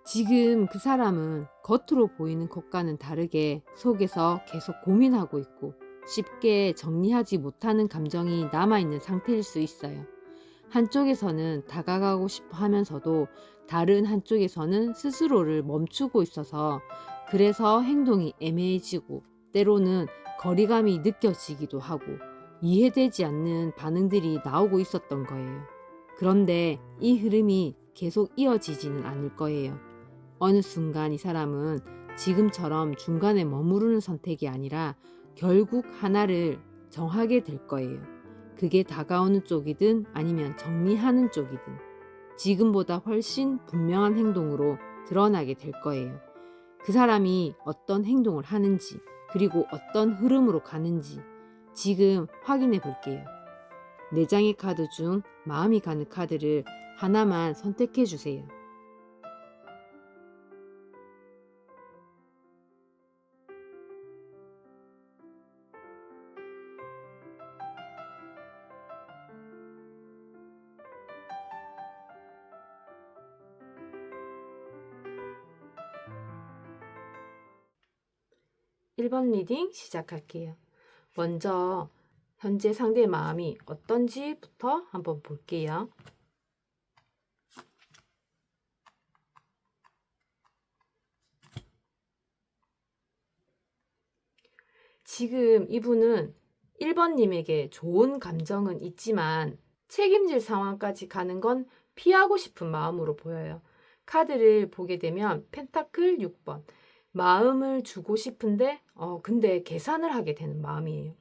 지금 그 사람은 겉으로 보이는 것과는 다르게 속에서 계속 고민하고 있고 쉽게 정리하지 못하는 감정이 남아있는 상태일 수 있어요. 한쪽에서는 다가가고 싶어 하면서도 다른 한쪽에서는 스스로를 멈추고 있어서 그래서 행동이 애매해지고 때로는 거리감이 느껴지기도 하고 이해되지 않는 반응들이 나오고 있었던 거예요. 그런데 이 흐름이 계속 이어지지는 않을 거예요. 어느 순간 이 사람은 지금처럼 중간에 머무르는 선택이 아니라 결국 하나를 정하게 될 거예요. 그게 다가오는 쪽이든 아니면 정리하는 쪽이든 지금보다 훨씬 분명한 행동으로 드러나게 될 거예요. 그 사람이 어떤 행동을 하는지 그리고 어떤 흐름으로 가는지 지금 확인해 볼게요. 4장의 카드 중 마음이 가는 카드를 하나만 선택해 주세요. 1번 리딩 시작할게요. 먼저 현재 상대의 마음이 어떤지부터 한번 볼게요. 지금 이분은 1번님에게 좋은 감정은 있지만 책임질 상황까지 가는 건 피하고 싶은 마음으로 보여요. 카드를 보게 되면 펜타클 6번. 마음을 주고 싶은데 근데 계산을 하게 되는 마음이에요.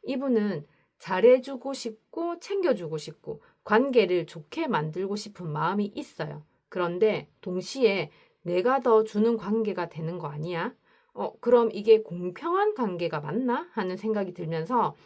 이분은 잘해주고 싶고 챙겨주고 싶고 관계를 좋게 만들고 싶은 마음이 있어요. 그런데 동시에 내가 더 주는 관계가 되는 거 아니야? 그럼 이게 공평한 관계가 맞나? 하는 생각이 들면서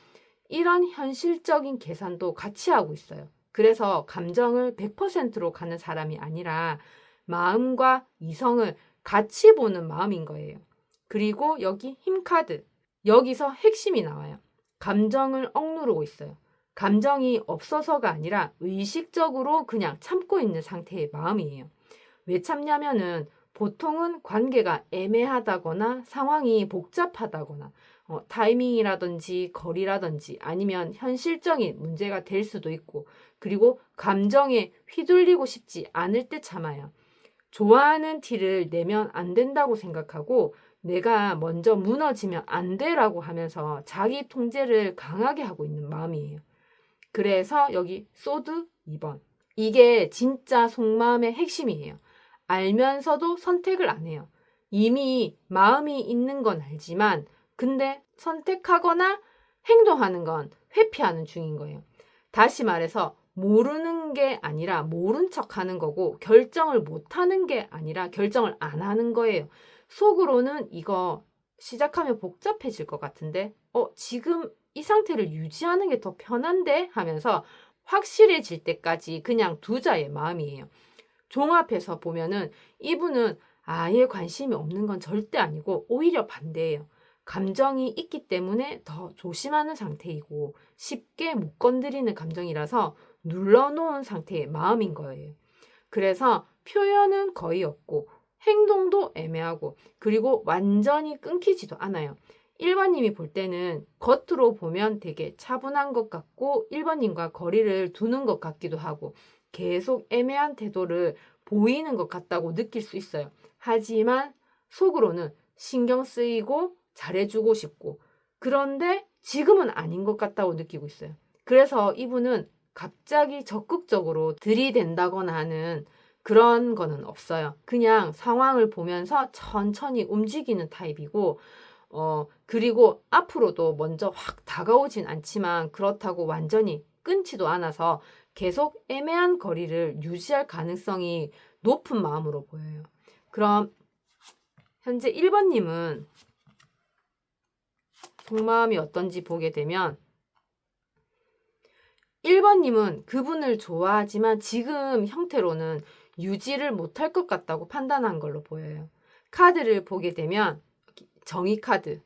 이런 현실적인 계산도 같이 하고 있어요. 그래서 감정을 100%로 가는 사람이 아니라 마음과 이성을 같이 보는 마음인 거예요. 그리고 여기 힘카드. 여기서 핵심이 나와요. 감정을 억누르고 있어요. 감정이 없어서가 아니라 의식적으로 그냥 참고 있는 상태의 마음이에요. 왜 참냐면은 보통은 관계가 애매하다거나 상황이 복잡하다거나 타이밍이라든지 거리라든지 아니면 현실적인 문제가 될 수도 있고 그리고 감정에 휘둘리고 싶지 않을 때 참아요. 좋아하는 티를 내면 안 된다고 생각하고 내가 먼저 무너지면 안 돼라고 하면서 자기 통제를 강하게 하고 있는 마음이에요. 그래서 여기 소드 2번. 이게 진짜 속마음의 핵심이에요. 알면서도 선택을 안 해요. 이미 마음이 있는 건 알지만 근데 선택하거나 행동하는 건 회피하는 중인 거예요. 다시 말해서 모르는 게 아니라 모른 척 하는 거고 결정을 못 하는 게 아니라 결정을 안 하는 거예요. 속으로는 이거 시작하면 복잡해질 것 같은데 지금 이 상태를 유지하는 게 더 편한데 하면서 확실해질 때까지 그냥 두자의 마음이에요. 종합해서 보면은 이분은 아예 관심이 없는 건 절대 아니고 오히려 반대예요. 감정이 있기 때문에 더 조심하는 상태이고 쉽게 못 건드리는 감정이라서 눌러놓은 상태의 마음인 거예요. 그래서 표현은 거의 없고 행동도 애매하고 그리고 완전히 끊기지도 않아요. 1번님이 볼 때는 겉으로 보면 되게 차분한 것 같고 1번님과 거리를 두는 것 같기도 하고 계속 애매한 태도를 보이는 것 같다고 느낄 수 있어요. 하지만 속으로는 신경 쓰이고 잘해주고 싶고 그런데 지금은 아닌 것 같다고 느끼고 있어요. 그래서 이분은 갑자기 적극적으로 들이댄다거나 하는 그런 거는 없어요. 그냥 상황을 보면서 천천히 움직이는 타입이고 그리고 앞으로도 먼저 확 다가오진 않지만 그렇다고 완전히 끊지도 않아서 계속 애매한 거리를 유지할 가능성이 높은 마음으로 보여요. 그럼 현재 1번님은 속마음이 어떤지 보게 되면 1번님은 그분을 좋아하지만 지금 형태로는 유지를 못할 것 같다고 판단한 걸로 보여요. 카드를 보게 되면 정의 카드.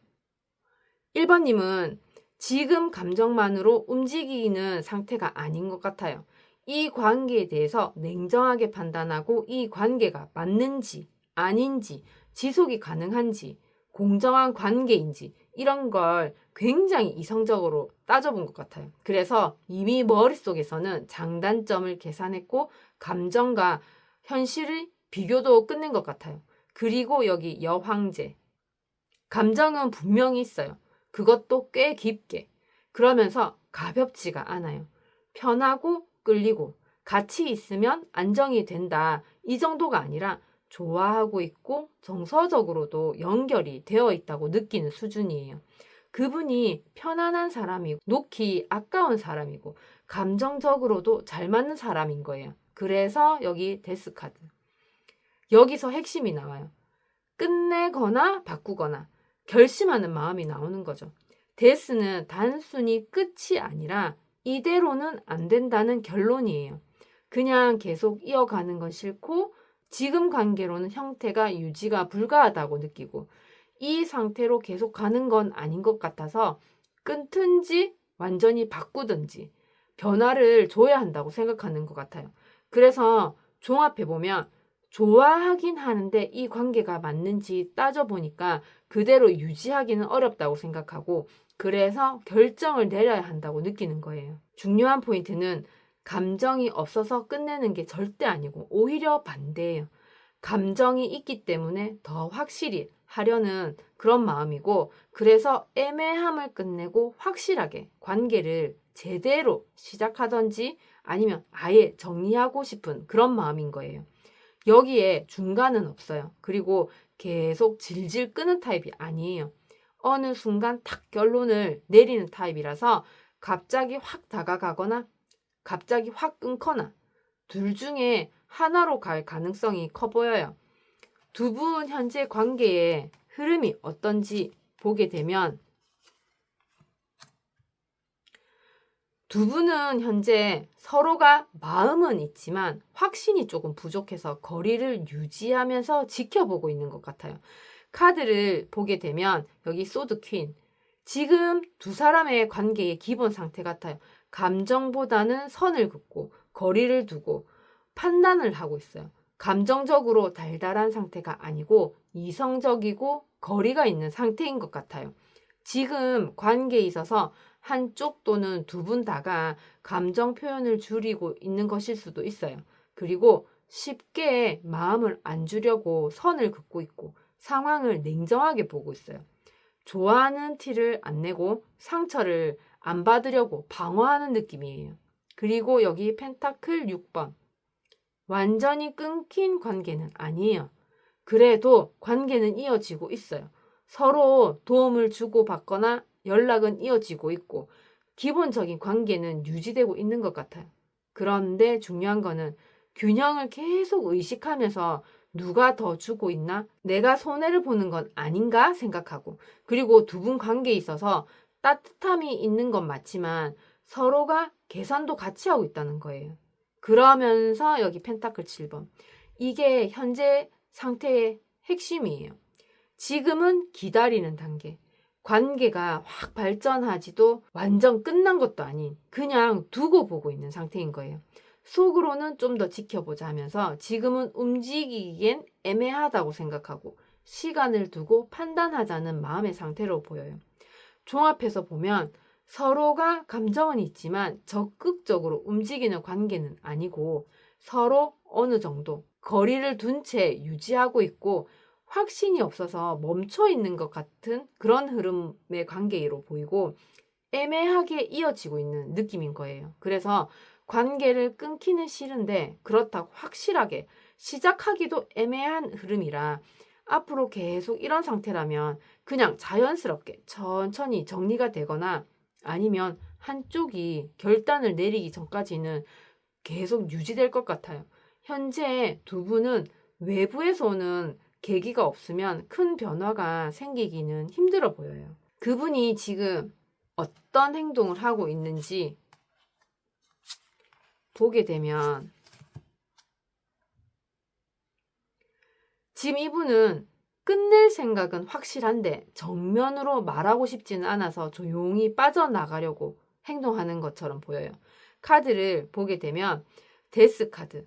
1번님은 지금 감정만으로 움직이는 상태가 아닌 것 같아요. 이 관계에 대해서 냉정하게 판단하고 이 관계가 맞는지 아닌지, 지속이 가능한지, 공정한 관계인지 이런 걸 굉장히 이성적으로 따져본 것 같아요. 그래서 이미 머릿속에서는 장단점을 계산했고 감정과 현실의 비교도 끝낸 것 같아요. 그리고 여기 여황제. 감정은 분명히 있어요. 그것도 꽤 깊게. 그러면서 가볍지가 않아요. 편하고 끌리고 같이 있으면 안정이 된다. 이 정도가 아니라 좋아하고 있고 정서적으로도 연결이 되어 있다고 느끼는 수준이에요. 그분이 편안한 사람이고 놓기 아까운 사람이고 감정적으로도 잘 맞는 사람인 거예요. 그래서 여기 데스카드. 여기서 핵심이 나와요. 끝내거나 바꾸거나 결심하는 마음이 나오는 거죠. 데스는 단순히 끝이 아니라 이대로는 안 된다는 결론이에요. 그냥 계속 이어가는 건 싫고 지금 관계로는 형태가 유지가 불가하다고 느끼고 이 상태로 계속 가는 건 아닌 것 같아서 끊든지 완전히 바꾸든지 변화를 줘야 한다고 생각하는 것 같아요. 그래서 종합해보면 좋아하긴 하는데 이 관계가 맞는지 따져보니까 그대로 유지하기는 어렵다고 생각하고 그래서 결정을 내려야 한다고 느끼는 거예요. 중요한 포인트는 감정이 없어서 끝내는 게 절대 아니고 오히려 반대예요. 감정이 있기 때문에 더 확실히 하려는 그런 마음이고 그래서 애매함을 끝내고 확실하게 관계를 제대로 시작하던지 아니면 아예 정리하고 싶은 그런 마음인 거예요. 여기에 중간은 없어요. 그리고 계속 질질 끄는 타입이 아니에요. 어느 순간 탁 결론을 내리는 타입이라서 갑자기 확 다가가거나 갑자기 확 끊거나 둘 중에 하나로 갈 가능성이 커 보여요. 두 분 현재 관계의 흐름이 어떤지 보게 되면 두 분은 현재 서로가 마음은 있지만 확신이 조금 부족해서 거리를 유지하면서 지켜보고 있는 것 같아요. 카드를 보게 되면 여기 소드 퀸. 지금 두 사람의 관계의 기본 상태 같아요. 감정보다는 선을 긋고 거리를 두고 판단을 하고 있어요. 감정적으로 달달한 상태가 아니고 이성적이고 거리가 있는 상태인 것 같아요. 지금 관계에 있어서 한쪽 또는 두 분 다가 감정 표현을 줄이고 있는 것일 수도 있어요. 그리고 쉽게 마음을 안 주려고 선을 긋고 있고 상황을 냉정하게 보고 있어요. 좋아하는 티를 안 내고 상처를 안 받으려고 방어하는 느낌이에요. 그리고 여기 펜타클 6번. 완전히 끊긴 관계는 아니에요. 그래도 관계는 이어지고 있어요. 서로 도움을 주고받거나 연락은 이어지고 있고 기본적인 관계는 유지되고 있는 것 같아요. 그런데 중요한 거는 균형을 계속 의식하면서 누가 더 주고 있나? 내가 손해를 보는 건 아닌가 생각하고 그리고 두 분 관계에 있어서 따뜻함이 있는 건 맞지만 서로가 계산도 같이 하고 있다는 거예요. 그러면서 여기 펜타클 7번. 이게 현재 상태의 핵심이에요. 지금은 기다리는 단계. 관계가 확 발전하지도 완전 끝난 것도 아닌 그냥 두고 보고 있는 상태인 거예요. 속으로는 좀 더 지켜보자 하면서 지금은 움직이기엔 애매하다고 생각하고 시간을 두고 판단하자는 마음의 상태로 보여요. 종합해서 보면 서로가 감정은 있지만 적극적으로 움직이는 관계는 아니고 서로 어느 정도 거리를 둔 채 유지하고 있고 확신이 없어서 멈춰 있는 것 같은 그런 흐름의 관계로 보이고 애매하게 이어지고 있는 느낌인 거예요. 그래서 관계를 끊기는 싫은데 그렇다고 확실하게 시작하기도 애매한 흐름이라 앞으로 계속 이런 상태라면 그냥 자연스럽게 천천히 정리가 되거나 아니면 한쪽이 결단을 내리기 전까지는 계속 유지될 것 같아요. 현재 두 분은 외부에서 오는 계기가 없으면 큰 변화가 생기기는 힘들어 보여요. 그분이 지금 어떤 행동을 하고 있는지 보게 되면 지금 이분은 끝낼 생각은 확실한데 정면으로 말하고 싶지는 않아서 조용히 빠져나가려고 행동하는 것처럼 보여요. 카드를 보게 되면 데스 카드.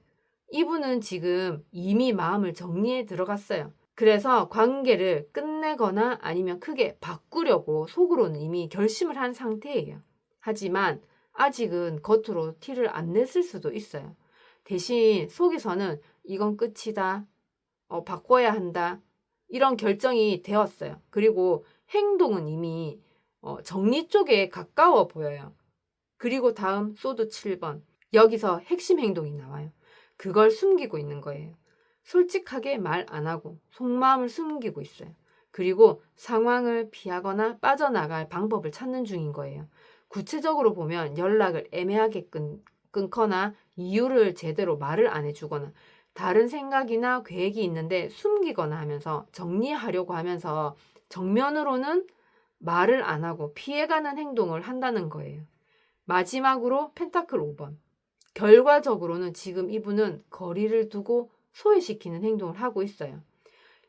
이분은 지금 이미 마음을 정리해 들어갔어요. 그래서 관계를 끝내거나 아니면 크게 바꾸려고 속으로는 이미 결심을 한 상태예요. 하지만 아직은 겉으로 티를 안 냈을 수도 있어요. 대신 속에서는 이건 끝이다. 바꿔야 한다. 이런 결정이 되었어요. 그리고 행동은 이미 정리 쪽에 가까워 보여요. 그리고 다음 소드 7번. 여기서 핵심 행동이 나와요. 그걸 숨기고 있는 거예요. 솔직하게 말 안 하고 속마음을 숨기고 있어요. 그리고 상황을 피하거나 빠져나갈 방법을 찾는 중인 거예요. 구체적으로 보면 연락을 애매하게 끊거나 이유를 제대로 말을 안 해주거나 다른 생각이나 계획이 있는데 숨기거나 하면서 정리하려고 하면서 정면으로는 말을 안 하고 피해가는 행동을 한다는 거예요. 마지막으로 펜타클 5번. 결과적으로는 지금 이분은 거리를 두고 소외시키는 행동을 하고 있어요.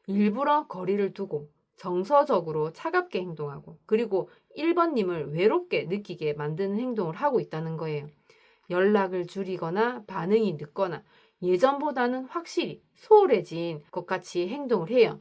일부러 거리를 두고 정서적으로 차갑게 행동하고 그리고 1번님을 외롭게 느끼게 만드는 행동을 하고 있다는 거예요. 연락을 줄이거나 반응이 늦거나 예전보다는 확실히 소홀해진 것 같이 행동을 해요.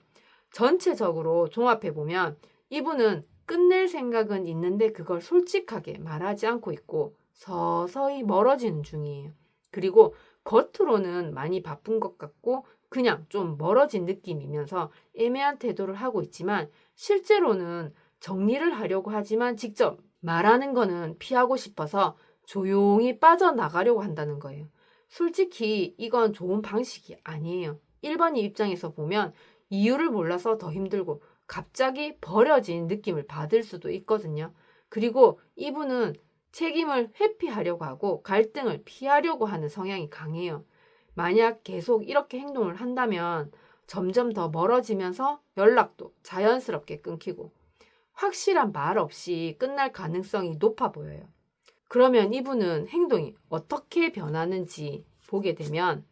전체적으로 종합해보면 이분은 끝낼 생각은 있는데 그걸 솔직하게 말하지 않고 있고 서서히 멀어지는 중이에요. 그리고 겉으로는 많이 바쁜 것 같고 그냥 좀 멀어진 느낌이면서 애매한 태도를 하고 있지만 실제로는 정리를 하려고 하지만 직접 말하는 거는 피하고 싶어서 조용히 빠져나가려고 한다는 거예요. 솔직히 이건 좋은 방식이 아니에요. 1번이 입장에서 보면 이유를 몰라서 더 힘들고 갑자기 버려진 느낌을 받을 수도 있거든요. 그리고 이분은 책임을 회피하려고 하고 갈등을 피하려고 하는 성향이 강해요. 만약 계속 이렇게 행동을 한다면 점점 더 멀어지면서 연락도 자연스럽게 끊기고 확실한 말 없이 끝날 가능성이 높아 보여요. 그러면 이분은 행동이 어떻게 변하는지 보게 되면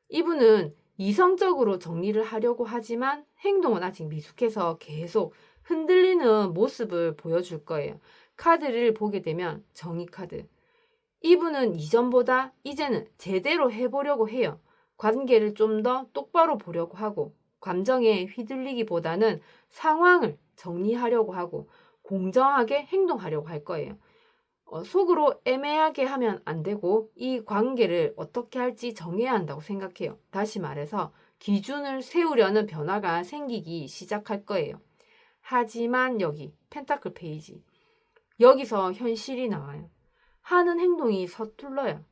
이분은 이성적으로 정리를 하려고 하지만 행동은 아직 미숙해서 계속 흔들리는 모습을 보여줄 거예요. 카드를 보게 되면 정의 카드. 이분은 이전보다 이제는 제대로 해보려고 해요. 관계를 좀 더 똑바로 보려고 하고 감정에 휘둘리기보다는 상황을 정리하려고 하고 공정하게 행동하려고 할 거예요. 속으로 애매하게 하면 안 되고 이 관계를 어떻게 할지 정해야 한다고 생각해요. 다시 말해서 기준을 세우려는 변화가 생기기 시작할 거예요. 하지만 여기 펜타클 페이지. 여기서 현실이 나와요. 하는 행동이 서툴러요.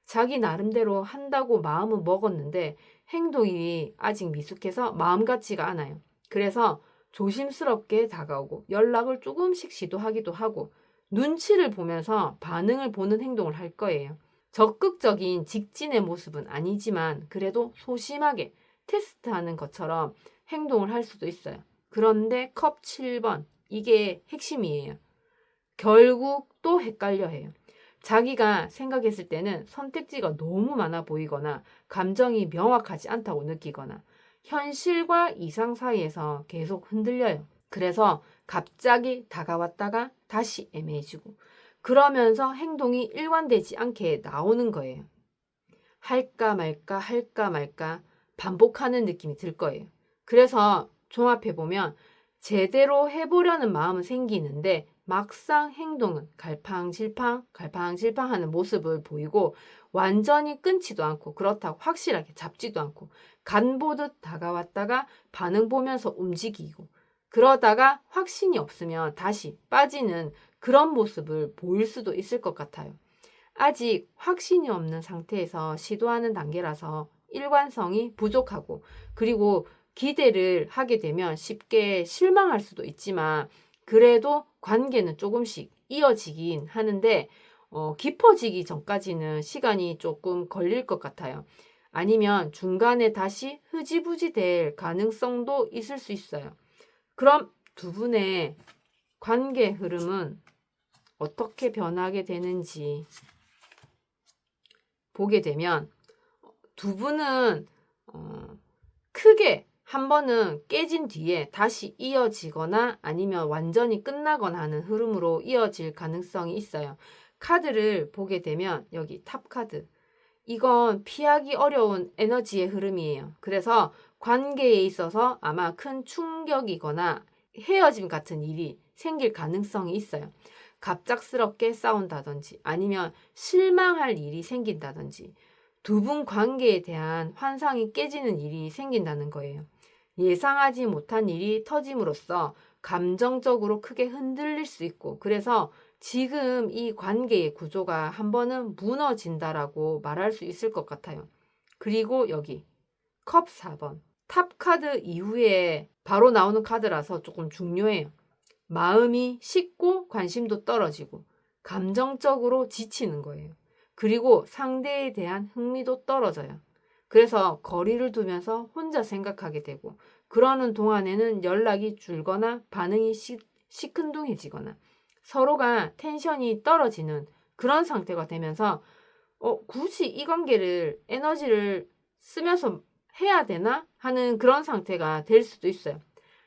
자기 나름대로 한다고 마음은 먹었는데 행동이 아직 미숙해서 마음 같지가 않아요. 그래서 조심스럽게 다가오고 연락을 조금씩 시도하기도 하고 눈치를 보면서 반응을 보는 행동을 할 거예요. 적극적인 직진의 모습은 아니지만 그래도 소심하게 테스트하는 것처럼 행동을 할 수도 있어요. 그런데 컵 7번, 이게 핵심이에요. 결국 또 헷갈려 해요. 자기가 생각했을 때는 선택지가 너무 많아 보이거나 감정이 명확하지 않다고 느끼거나 현실과 이상 사이에서 계속 흔들려요. 그래서 갑자기 다가왔다가 다시 애매해지고 그러면서 행동이 일관되지 않게 나오는 거예요. 할까 말까 할까 말까 반복하는 느낌이 들 거예요. 그래서 종합해보면 제대로 해보려는 마음은 생기는데 막상 행동은 갈팡질팡 하는 모습을 보이고 완전히 끊지도 않고 그렇다고 확실하게 잡지도 않고 간 보듯 다가왔다가 반응 보면서 움직이고 그러다가 확신이 없으면 다시 빠지는 그런 모습을 보일 수도 있을 것 같아요. 아직 확신이 없는 상태에서 시도하는 단계라서 일관성이 부족하고 그리고 기대를 하게 되면 쉽게 실망할 수도 있지만 그래도 관계는 조금씩 이어지긴 하는데 깊어지기 전까지는 시간이 조금 걸릴 것 같아요. 아니면 중간에 다시 흐지부지 될 가능성도 있을 수 있어요. 그럼 두 분의 관계 흐름은 어떻게 변하게 되는지 보게 되면 두 분은 크게 한 번은 깨진 뒤에 다시 이어지거나 아니면 완전히 끝나거나 하는 흐름으로 이어질 가능성이 있어요. 카드를 보게 되면 여기 탑 카드. 이건 피하기 어려운 에너지의 흐름이에요. 그래서 관계에 있어서 아마 큰 충격이거나 헤어짐 같은 일이 생길 가능성이 있어요. 갑작스럽게 싸운다든지 아니면 실망할 일이 생긴다든지 두 분 관계에 대한 환상이 깨지는 일이 생긴다는 거예요. 예상하지 못한 일이 터짐으로써 감정적으로 크게 흔들릴 수 있고 그래서 지금 이 관계의 구조가 한 번은 무너진다라고 말할 수 있을 것 같아요. 그리고 여기 컵 4번 탑 카드 이후에 바로 나오는 카드라서 조금 중요해요. 마음이 식고 관심도 떨어지고 감정적으로 지치는 거예요. 그리고 상대에 대한 흥미도 떨어져요. 그래서 거리를 두면서 혼자 생각하게 되고 그러는 동안에는 연락이 줄거나 반응이 시큰둥해지거나 서로가 텐션이 떨어지는 그런 상태가 되면서 굳이 이 관계를 에너지를 쓰면서 해야 되나 하는 그런 상태가 될 수도 있어요.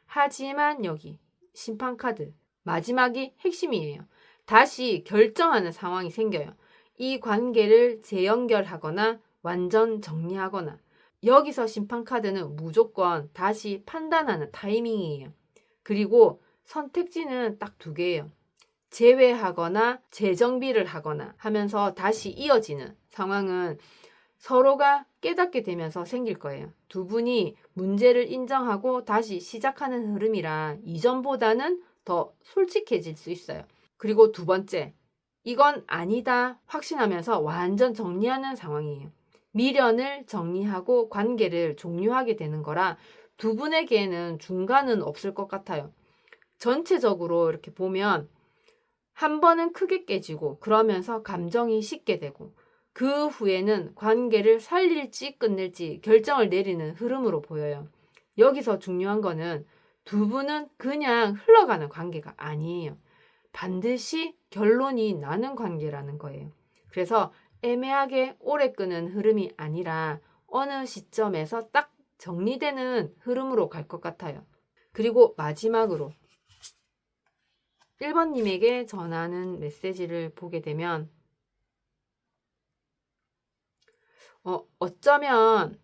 하지만 여기 심판카드 마지막이 핵심이에요. 다시 결정하는 상황이 생겨요. 이 관계를 재연결하거나 완전 정리하거나 여기서 심판카드는 무조건 다시 판단하는 타이밍이에요. 그리고 선택지는 딱 두 개예요. 제외하거나 재정비를 하거나 하면서 다시 이어지는 상황은 서로가 깨닫게 되면서 생길 거예요. 두 분이 문제를 인정하고 다시 시작하는 흐름이라 이전보다는 더 솔직해질 수 있어요. 그리고 두 번째, 이건 아니다 확신하면서 완전 정리하는 상황이에요. 미련을 정리하고 관계를 종료하게 되는 거라 두 분에게는 중간은 없을 것 같아요. 전체적으로 이렇게 보면 한 번은 크게 깨지고 그러면서 감정이 식게 되고 그 후에는 관계를 살릴지 끝낼지 결정을 내리는 흐름으로 보여요. 여기서 중요한 거는 두 분은 그냥 흘러가는 관계가 아니에요. 반드시 결론이 나는 관계라는 거예요. 그래서 애매하게 오래 끄는 흐름이 아니라 어느 시점에서 딱 정리되는 흐름으로 갈 것 같아요. 그리고 마지막으로 1번님에게 전하는 메시지를 보게 되면 어쩌면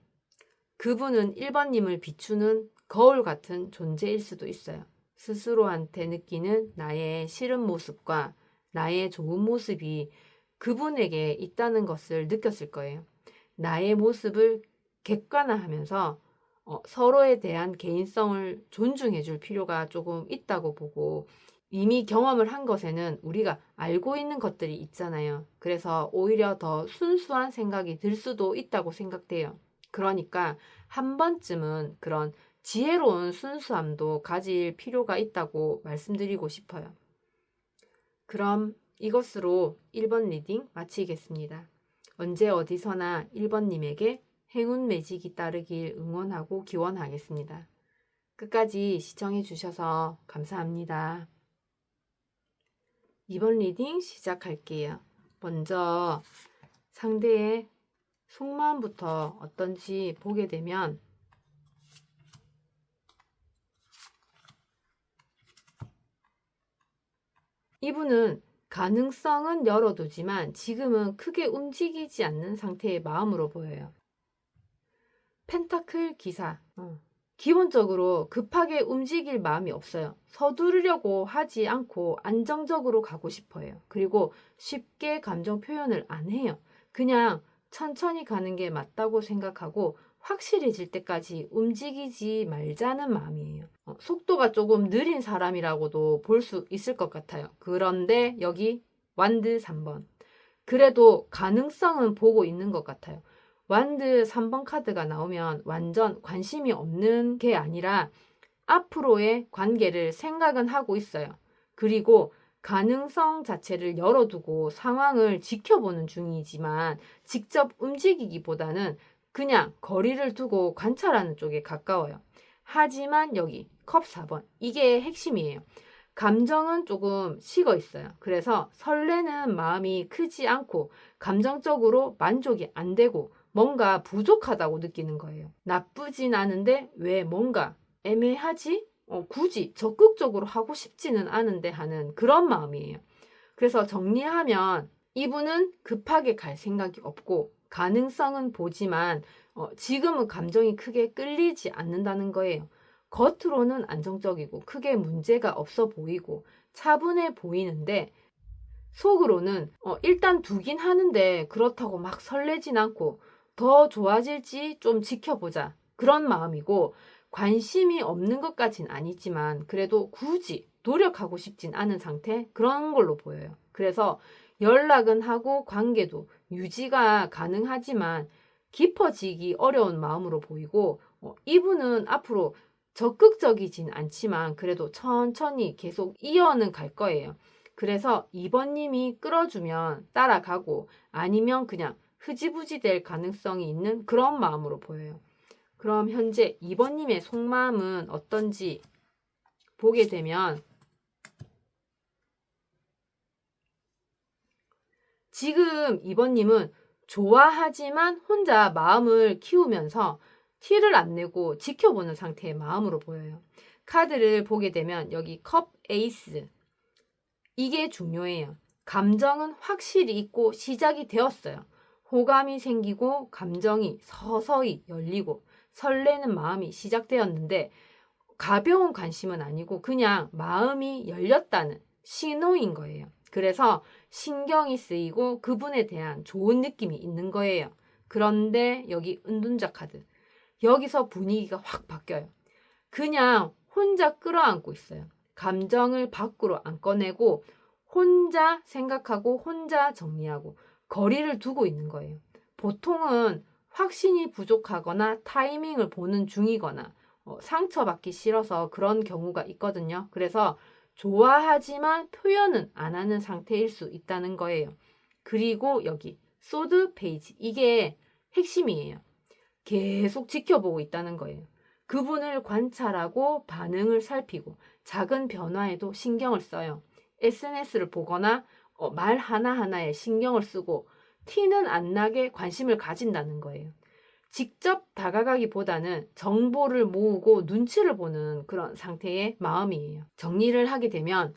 그분은 1번님을 비추는 거울 같은 존재일 수도 있어요. 스스로한테 느끼는 나의 싫은 모습과 나의 좋은 모습이 그분에게 있다는 것을 느꼈을 거예요. 나의 모습을 객관화하면서 서로에 대한 개인성을 존중해 줄 필요가 조금 있다고 보고 이미 경험을 한 것에는 우리가 알고 있는 것들이 있잖아요. 그래서 오히려 더 순수한 생각이 들 수도 있다고 생각돼요. 그러니까 한 번쯤은 그런 지혜로운 순수함도 가질 필요가 있다고 말씀드리고 싶어요. 그럼 이것으로 1번 리딩 마치겠습니다. 언제 어디서나 1번님에게 행운 매직이 따르길 응원하고 기원하겠습니다. 끝까지 시청해 주셔서 감사합니다. 2번 리딩 시작할게요. 먼저 상대의 속마음부터 어떤지 보게 되면 이분은 가능성은 열어두지만 지금은 크게 움직이지 않는 상태의 마음으로 보여요. 펜타클 기사. 기본적으로 급하게 움직일 마음이 없어요. 서두르려고 하지 않고 안정적으로 가고 싶어요. 그리고 쉽게 감정 표현을 안 해요. 그냥 천천히 가는 게 맞다고 생각하고 확실해질 때까지 움직이지 말자는 마음이에요. 속도가 조금 느린 사람이라고도 볼 수 있을 것 같아요. 그런데 여기 완드 3번. 그래도 가능성은 보고 있는 것 같아요. 완드 3번 카드가 나오면 완전 관심이 없는 게 아니라 앞으로의 관계를 생각은 하고 있어요. 그리고 가능성 자체를 열어두고 상황을 지켜보는 중이지만 직접 움직이기보다는 그냥 거리를 두고 관찰하는 쪽에 가까워요. 하지만 여기 컵 4번 이게 핵심이에요. 감정은 조금 식어 있어요. 그래서 설레는 마음이 크지 않고 감정적으로 만족이 안 되고 뭔가 부족하다고 느끼는 거예요. 나쁘진 않은데 왜 뭔가 애매하지? 굳이 적극적으로 하고 싶지는 않은데 하는 그런 마음이에요. 그래서 정리하면 이분은 급하게 갈 생각이 없고 가능성은 보지만 지금은 감정이 크게 끌리지 않는다는 거예요. 겉으로는 안정적이고 크게 문제가 없어 보이고 차분해 보이는데 속으로는 일단 두긴 하는데 그렇다고 막 설레진 않고 더 좋아질지 좀 지켜보자 그런 마음이고 관심이 없는 것까진 아니지만 그래도 굳이 노력하고 싶진 않은 상태 그런 걸로 보여요. 그래서 연락은 하고 관계도 유지가 가능하지만 깊어지기 어려운 마음으로 보이고 이분은 앞으로 적극적이진 않지만 그래도 천천히 계속 이어는 갈 거예요. 그래서 2번님이 끌어주면 따라가고 아니면 그냥 흐지부지 될 가능성이 있는 그런 마음으로 보여요. 그럼 현재 2번님의 속마음은 어떤지 보게 되면 지금 2번님은 좋아하지만 혼자 마음을 키우면서 티를 안 내고 지켜보는 상태의 마음으로 보여요. 카드를 보게 되면 여기 컵 에이스 이게 중요해요. 감정은 확실히 있고 시작이 되었어요. 호감이 생기고 감정이 서서히 열리고 설레는 마음이 시작되었는데 가벼운 관심은 아니고 그냥 마음이 열렸다는 신호인 거예요. 그래서 신경이 쓰이고 그분에 대한 좋은 느낌이 있는 거예요. 그런데 여기 은둔자 카드. 여기서 분위기가 확 바뀌어요. 그냥 혼자 끌어안고 있어요. 감정을 밖으로 안 꺼내고 혼자 생각하고 혼자 정리하고 거리를 두고 있는 거예요. 보통은 확신이 부족하거나 타이밍을 보는 중이거나 상처받기 싫어서 그런 경우가 있거든요. 그래서 좋아하지만 표현은 안 하는 상태일 수 있다는 거예요. 그리고 여기 소드 페이지 이게 핵심이에요. 계속 지켜보고 있다는 거예요. 그분을 관찰하고 반응을 살피고 작은 변화에도 신경을 써요. SNS를 보거나 말 하나하나에 신경을 쓰고 티는 안 나게 관심을 가진다는 거예요. 직접 다가가기보다는 정보를 모으고 눈치를 보는 그런 상태의 마음이에요. 정리를 하게 되면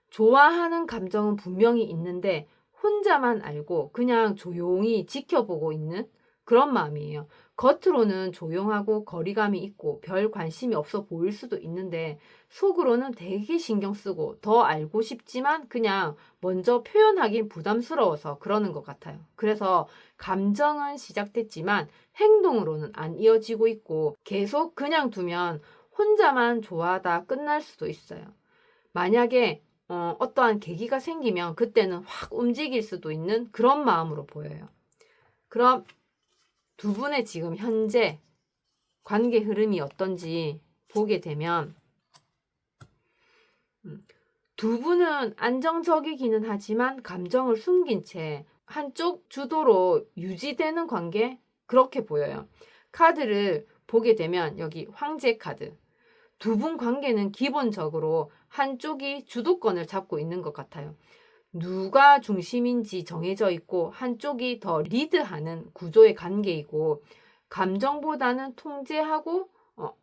좋아하는 감정은 분명히 있는데 혼자만 알고 그냥 조용히 지켜보고 있는 그런 마음이에요. 겉으로는 조용하고 거리감이 있고 별 관심이 없어 보일 수도 있는데 속으로는 되게 신경 쓰고 더 알고 싶지만 그냥 먼저 표현하긴 부담스러워서 그러는 것 같아요. 그래서 감정은 시작됐지만 행동으로는 안 이어지고 있고 계속 그냥 두면 혼자만 좋아하다 끝날 수도 있어요. 만약에 어떠한 계기가 생기면 그때는 확 움직일 수도 있는 그런 마음으로 보여요. 그럼 두 분의 지금 현재 관계 흐름이 어떤지 보게 되면 두 분은 안정적이기는 하지만 감정을 숨긴 채 한쪽 주도로 유지되는 관계 그렇게 보여요. 카드를 보게 되면 여기 황제 카드 두 분 관계는 기본적으로 한쪽이 주도권을 잡고 있는 것 같아요. 누가 중심인지 정해져 있고 한쪽이 더 리드하는 구조의 관계이고 감정보다는 통제하고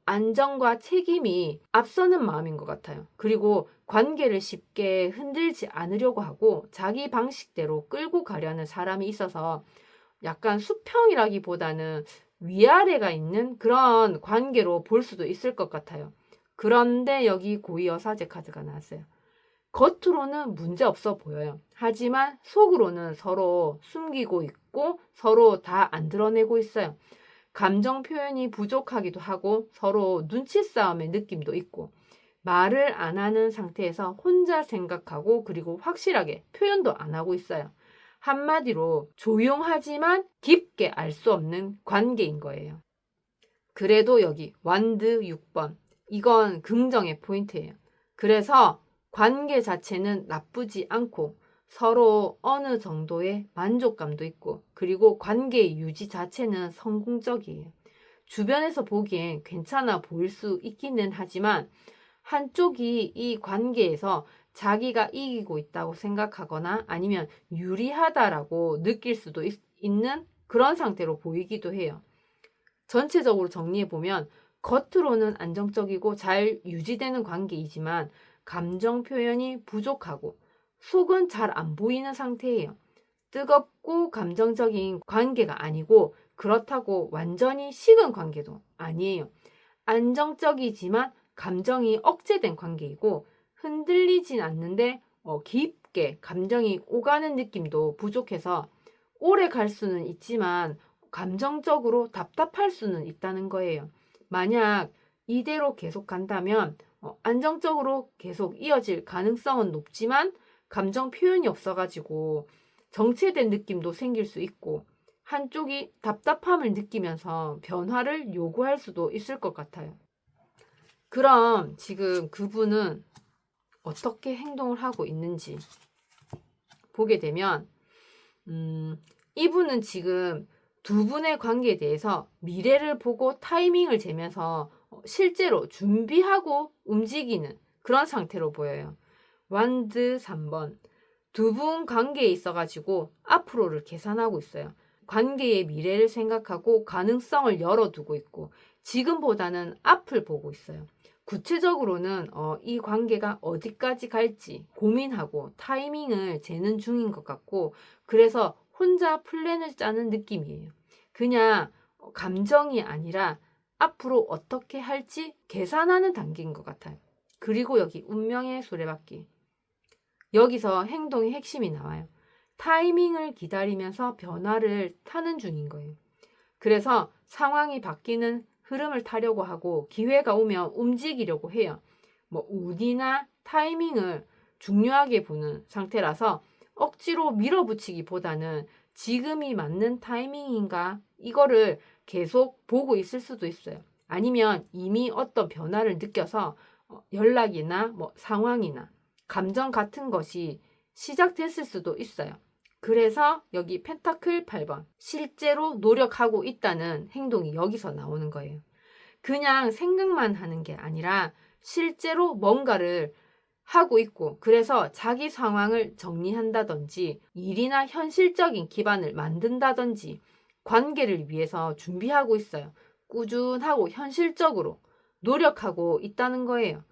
안정과 책임이 앞서는 마음인 것 같아요. 그리고 관계를 쉽게 흔들지 않으려고 하고 자기 방식대로 끌고 가려는 사람이 있어서 약간 수평이라기보다는 위아래가 있는 그런 관계로 볼 수도 있을 것 같아요. 그런데 여기 고위여사제 카드가 나왔어요. 겉으로는 문제 없어 보여요. 하지만 속으로는 서로 숨기고 있고 서로 다 안 드러내고 있어요. 감정 표현이 부족하기도 하고 서로 눈치 싸움의 느낌도 있고 말을 안 하는 상태에서 혼자 생각하고 그리고 확실하게 표현도 안 하고 있어요. 한마디로 조용하지만 깊게 알 수 없는 관계인 거예요. 그래도 여기 완드 6번 이건 긍정의 포인트예요. 그래서 관계 자체는 나쁘지 않고 서로 어느 정도의 만족감도 있고 그리고 관계 유지 자체는 성공적이에요. 주변에서 보기엔 괜찮아 보일 수 있기는 하지만 한쪽이 이 관계에서 자기가 이기고 있다고 생각하거나 아니면 유리하다라고 느낄 수도 있는 그런 상태로 보이기도 해요. 전체적으로 정리해보면 겉으로는 안정적이고 잘 유지되는 관계이지만 감정 표현이 부족하고 속은 잘 안 보이는 상태예요. 뜨겁고 감정적인 관계가 아니고 그렇다고 완전히 식은 관계도 아니에요. 안정적이지만 감정이 억제된 관계이고 흔들리진 않는데 깊게 감정이 오가는 느낌도 부족해서 오래 갈 수는 있지만 감정적으로 답답할 수는 있다는 거예요. 만약 이대로 계속 간다면 안정적으로 계속 이어질 가능성은 높지만 감정 표현이 없어가지고 정체된 느낌도 생길 수 있고 한쪽이 답답함을 느끼면서 변화를 요구할 수도 있을 것 같아요. 그럼 지금 그분은 어떻게 행동을 하고 있는지 보게 되면 이분은 지금 두 분의 관계에 대해서 미래를 보고 타이밍을 재면서 실제로 준비하고 움직이는 그런 상태로 보여요. 완드 3번. 두 분 관계에 있어가지고 앞으로를 계산하고 있어요. 관계의 미래를 생각하고 가능성을 열어두고 있고 지금보다는 앞을 보고 있어요. 구체적으로는 이 관계가 어디까지 갈지 고민하고 타이밍을 재는 중인 것 같고 그래서 혼자 플랜을 짜는 느낌이에요. 그냥 감정이 아니라 앞으로 어떻게 할지 계산하는 단계인 것 같아요. 그리고 여기 운명의 수레바퀴. 여기서 행동의 핵심이 나와요. 타이밍을 기다리면서 변화를 타는 중인 거예요. 그래서 상황이 바뀌는 흐름을 타려고 하고 기회가 오면 움직이려고 해요. 운이나 타이밍을 중요하게 보는 상태라서 억지로 밀어붙이기보다는 지금이 맞는 타이밍인가 이거를 계속 보고 있을 수도 있어요. 아니면 이미 어떤 변화를 느껴서 연락이나 상황이나 감정 같은 것이 시작됐을 수도 있어요. 그래서 여기 펜타클 8번 실제로 노력하고 있다는 행동이 여기서 나오는 거예요. 그냥 생각만 하는 게 아니라 실제로 뭔가를 하고 있고 그래서 자기 상황을 정리한다든지 일이나 현실적인 기반을 만든다든지 관계를 위해서 준비하고 있어요. 꾸준하고 현실적으로 노력하고 있다는 거예요.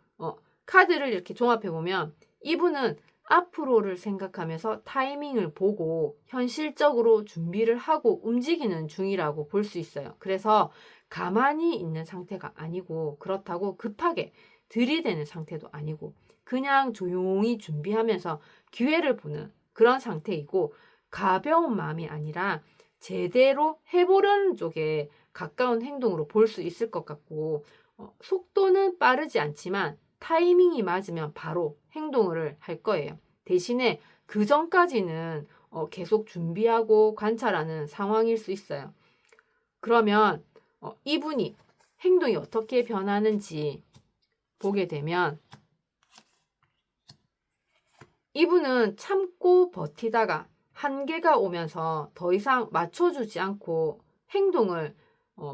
카드를 이렇게 종합해보면 이분은 앞으로를 생각하면서 타이밍을 보고 현실적으로 준비를 하고 움직이는 중이라고 볼 수 있어요. 그래서 가만히 있는 상태가 아니고 그렇다고 급하게 들이대는 상태도 아니고 그냥 조용히 준비하면서 기회를 보는 그런 상태이고 가벼운 마음이 아니라 제대로 해보려는 쪽에 가까운 행동으로 볼 수 있을 것 같고 속도는 빠르지 않지만 타이밍이 맞으면 바로 행동을 할 거예요. 대신에 그 전까지는 계속 준비하고 관찰하는 상황일 수 있어요. 그러면 이분이 행동이 어떻게 변하는지 보게 되면 이분은 참고 버티다가 한계가 오면서 더 이상 맞춰주지 않고 행동을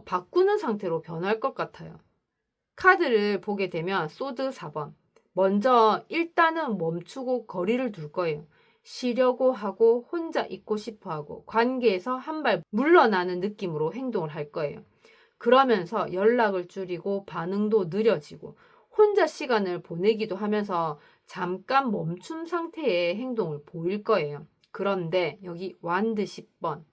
바꾸는 상태로 변할 것 같아요. 카드를 보게 되면 소드 4번. 먼저 일단은 멈추고 거리를 둘 거예요. 쉬려고 하고 혼자 있고 싶어 하고 관계에서 한 발 물러나는 느낌으로 행동을 할 거예요. 그러면서 연락을 줄이고 반응도 느려지고 혼자 시간을 보내기도 하면서 잠깐 멈춘 상태의 행동을 보일 거예요. 그런데 여기 완드 10번.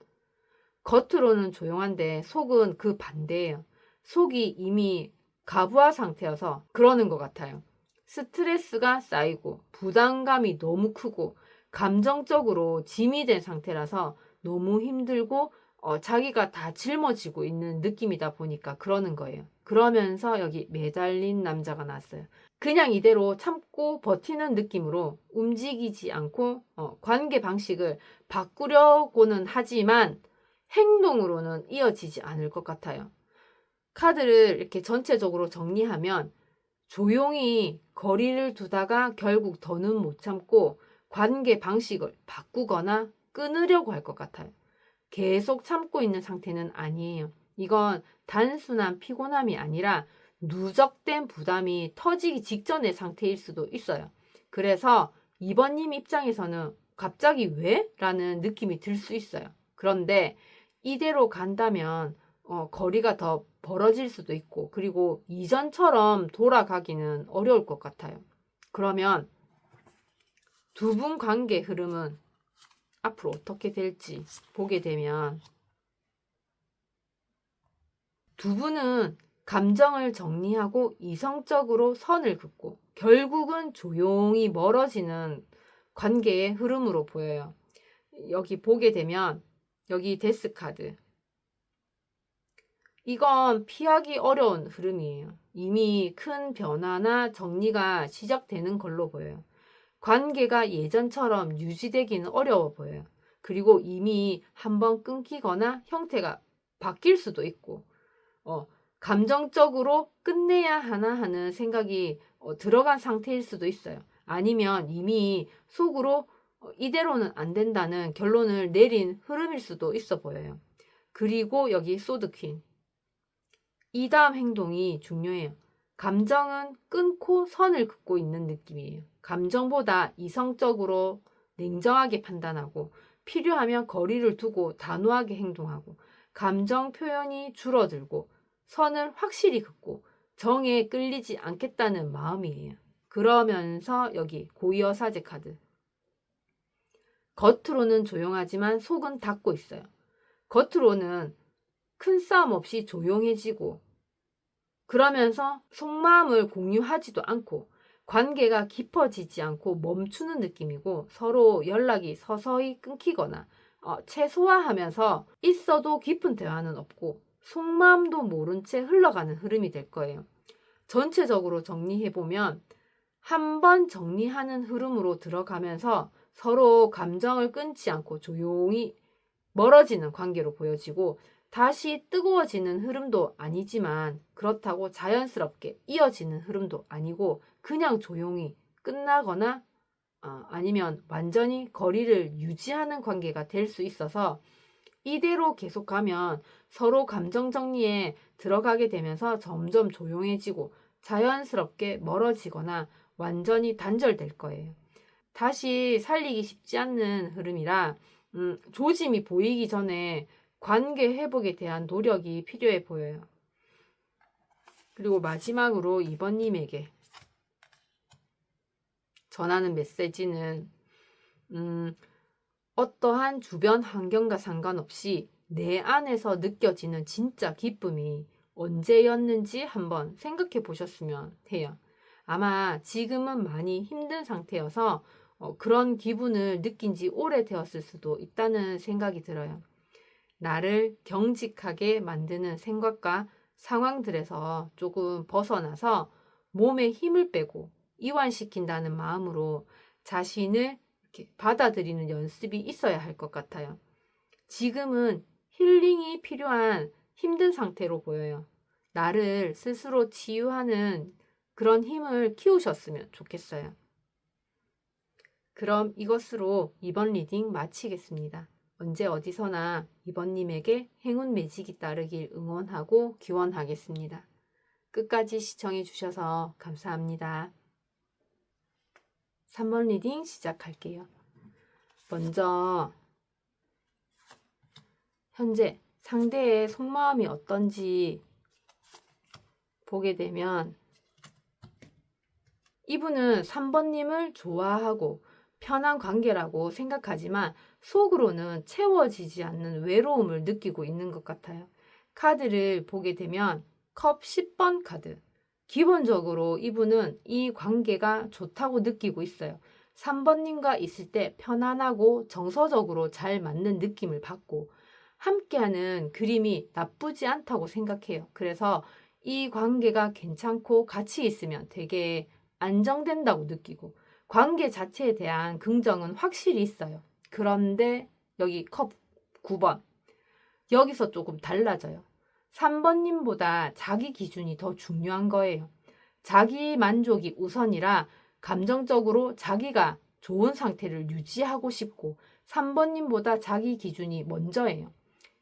겉으로는 조용한데 속은 그 반대예요. 속이 이미 가부화 상태여서 그러는 것 같아요. 스트레스가 쌓이고 부담감이 너무 크고 감정적으로 짐이 된 상태라서 너무 힘들고 자기가 다 짊어지고 있는 느낌이다 보니까 그러는 거예요. 그러면서 여기 매달린 남자가 났어요. 그냥 이대로 참고 버티는 느낌으로 움직이지 않고 관계 방식을 바꾸려고는 하지만 행동으로는 이어지지 않을 것 같아요. 카드를 이렇게 전체적으로 정리하면 조용히 거리를 두다가 결국 더는 못 참고 관계 방식을 바꾸거나 끊으려고 할 것 같아요. 계속 참고 있는 상태는 아니에요. 이건 단순한 피곤함이 아니라 누적된 부담이 터지기 직전의 상태일 수도 있어요. 그래서 2번님 입장에서는 갑자기 왜? 라는 느낌이 들 수 있어요. 그런데 이대로 간다면 거리가 더 벌어질 수도 있고, 그리고 이전처럼 돌아가기는 어려울 것 같아요. 그러면 두 분 관계 흐름은 앞으로 어떻게 될지 보게 되면, 두 분은 감정을 정리하고 이성적으로 선을 긋고 결국은 조용히 멀어지는 관계의 흐름으로 보여요. 여기 보게 되면 여기 데스 카드, 이건 피하기 어려운 흐름이에요. 이미 큰 변화나 정리가 시작되는 걸로 보여요. 관계가 예전처럼 유지되기는 어려워 보여요. 그리고 이미 한번 끊기거나 형태가 바뀔 수도 있고, 감정적으로 끝내야 하나 하는 생각이 들어간 상태일 수도 있어요. 아니면 이미 속으로 이대로는 안 된다는 결론을 내린 흐름일 수도 있어 보여요. 그리고 여기 소드 퀸, 이 다음 행동이 중요해요. 감정은 끊고 선을 긋고 있는 느낌이에요. 감정보다 이성적으로 냉정하게 판단하고, 필요하면 거리를 두고 단호하게 행동하고, 감정 표현이 줄어들고, 선을 확실히 긋고 정에 끌리지 않겠다는 마음이에요. 그러면서 여기 고이어사제 카드, 겉으로는 조용하지만 속은 닫고 있어요. 겉으로는 큰 싸움 없이 조용해지고, 그러면서 속마음을 공유하지도 않고 관계가 깊어지지 않고 멈추는 느낌이고, 서로 연락이 서서히 끊기거나 최소화하면서 있어도 깊은 대화는 없고 속마음도 모른 채 흘러가는 흐름이 될 거예요. 전체적으로 정리해보면 한 번 정리하는 흐름으로 들어가면서 서로 감정을 끊지 않고 조용히 멀어지는 관계로 보여지고, 다시 뜨거워지는 흐름도 아니지만 그렇다고 자연스럽게 이어지는 흐름도 아니고, 그냥 조용히 끝나거나 아니면 완전히 거리를 유지하는 관계가 될 수 있어서, 이대로 계속가면 서로 감정 정리에 들어가게 되면서 점점 조용해지고 자연스럽게 멀어지거나 완전히 단절될 거예요. 다시 살리기 쉽지 않는 흐름이라 조짐이 보이기 전에 관계 회복에 대한 노력이 필요해 보여요. 그리고 마지막으로 2번님에게 전하는 메시지는 어떠한 주변 환경과 상관없이 내 안에서 느껴지는 진짜 기쁨이 언제였는지 한번 생각해 보셨으면 해요. 아마 지금은 많이 힘든 상태여서 그런 기분을 느낀 지 오래되었을 수도 있다는 생각이 들어요. 나를 경직하게 만드는 생각과 상황들에서 조금 벗어나서 몸에 힘을 빼고 이완시킨다는 마음으로 자신을 이렇게 받아들이는 연습이 있어야 할 것 같아요. 지금은 힐링이 필요한 힘든 상태로 보여요. 나를 스스로 치유하는 그런 힘을 키우셨으면 좋겠어요. 그럼 이것으로 이번 리딩 마치겠습니다. 언제 어디서나 이번님에게 행운 매직이 따르길 응원하고 기원하겠습니다. 끝까지 시청해 주셔서 감사합니다. 3번 리딩 시작할게요. 먼저 현재 상대의 속마음이 어떤지 보게 되면, 이분은 3번님을 좋아하고 편한 관계라고 생각하지만 속으로는 채워지지 않는 외로움을 느끼고 있는 것 같아요. 카드를 보게 되면 컵 10번 카드. 기본적으로 이분은 이 관계가 좋다고 느끼고 있어요. 3번님과 있을 때 편안하고 정서적으로 잘 맞는 느낌을 받고, 함께하는 그림이 나쁘지 않다고 생각해요. 그래서 이 관계가 괜찮고 같이 있으면 되게 안정된다고 느끼고 관계 자체에 대한 긍정은 확실히 있어요. 그런데 여기 컵 9번, 여기서 조금 달라져요. 3번님보다 자기 기준이 더 중요한 거예요. 자기 만족이 우선이라 감정적으로 자기가 좋은 상태를 유지하고 싶고, 3번님보다 자기 기준이 먼저예요.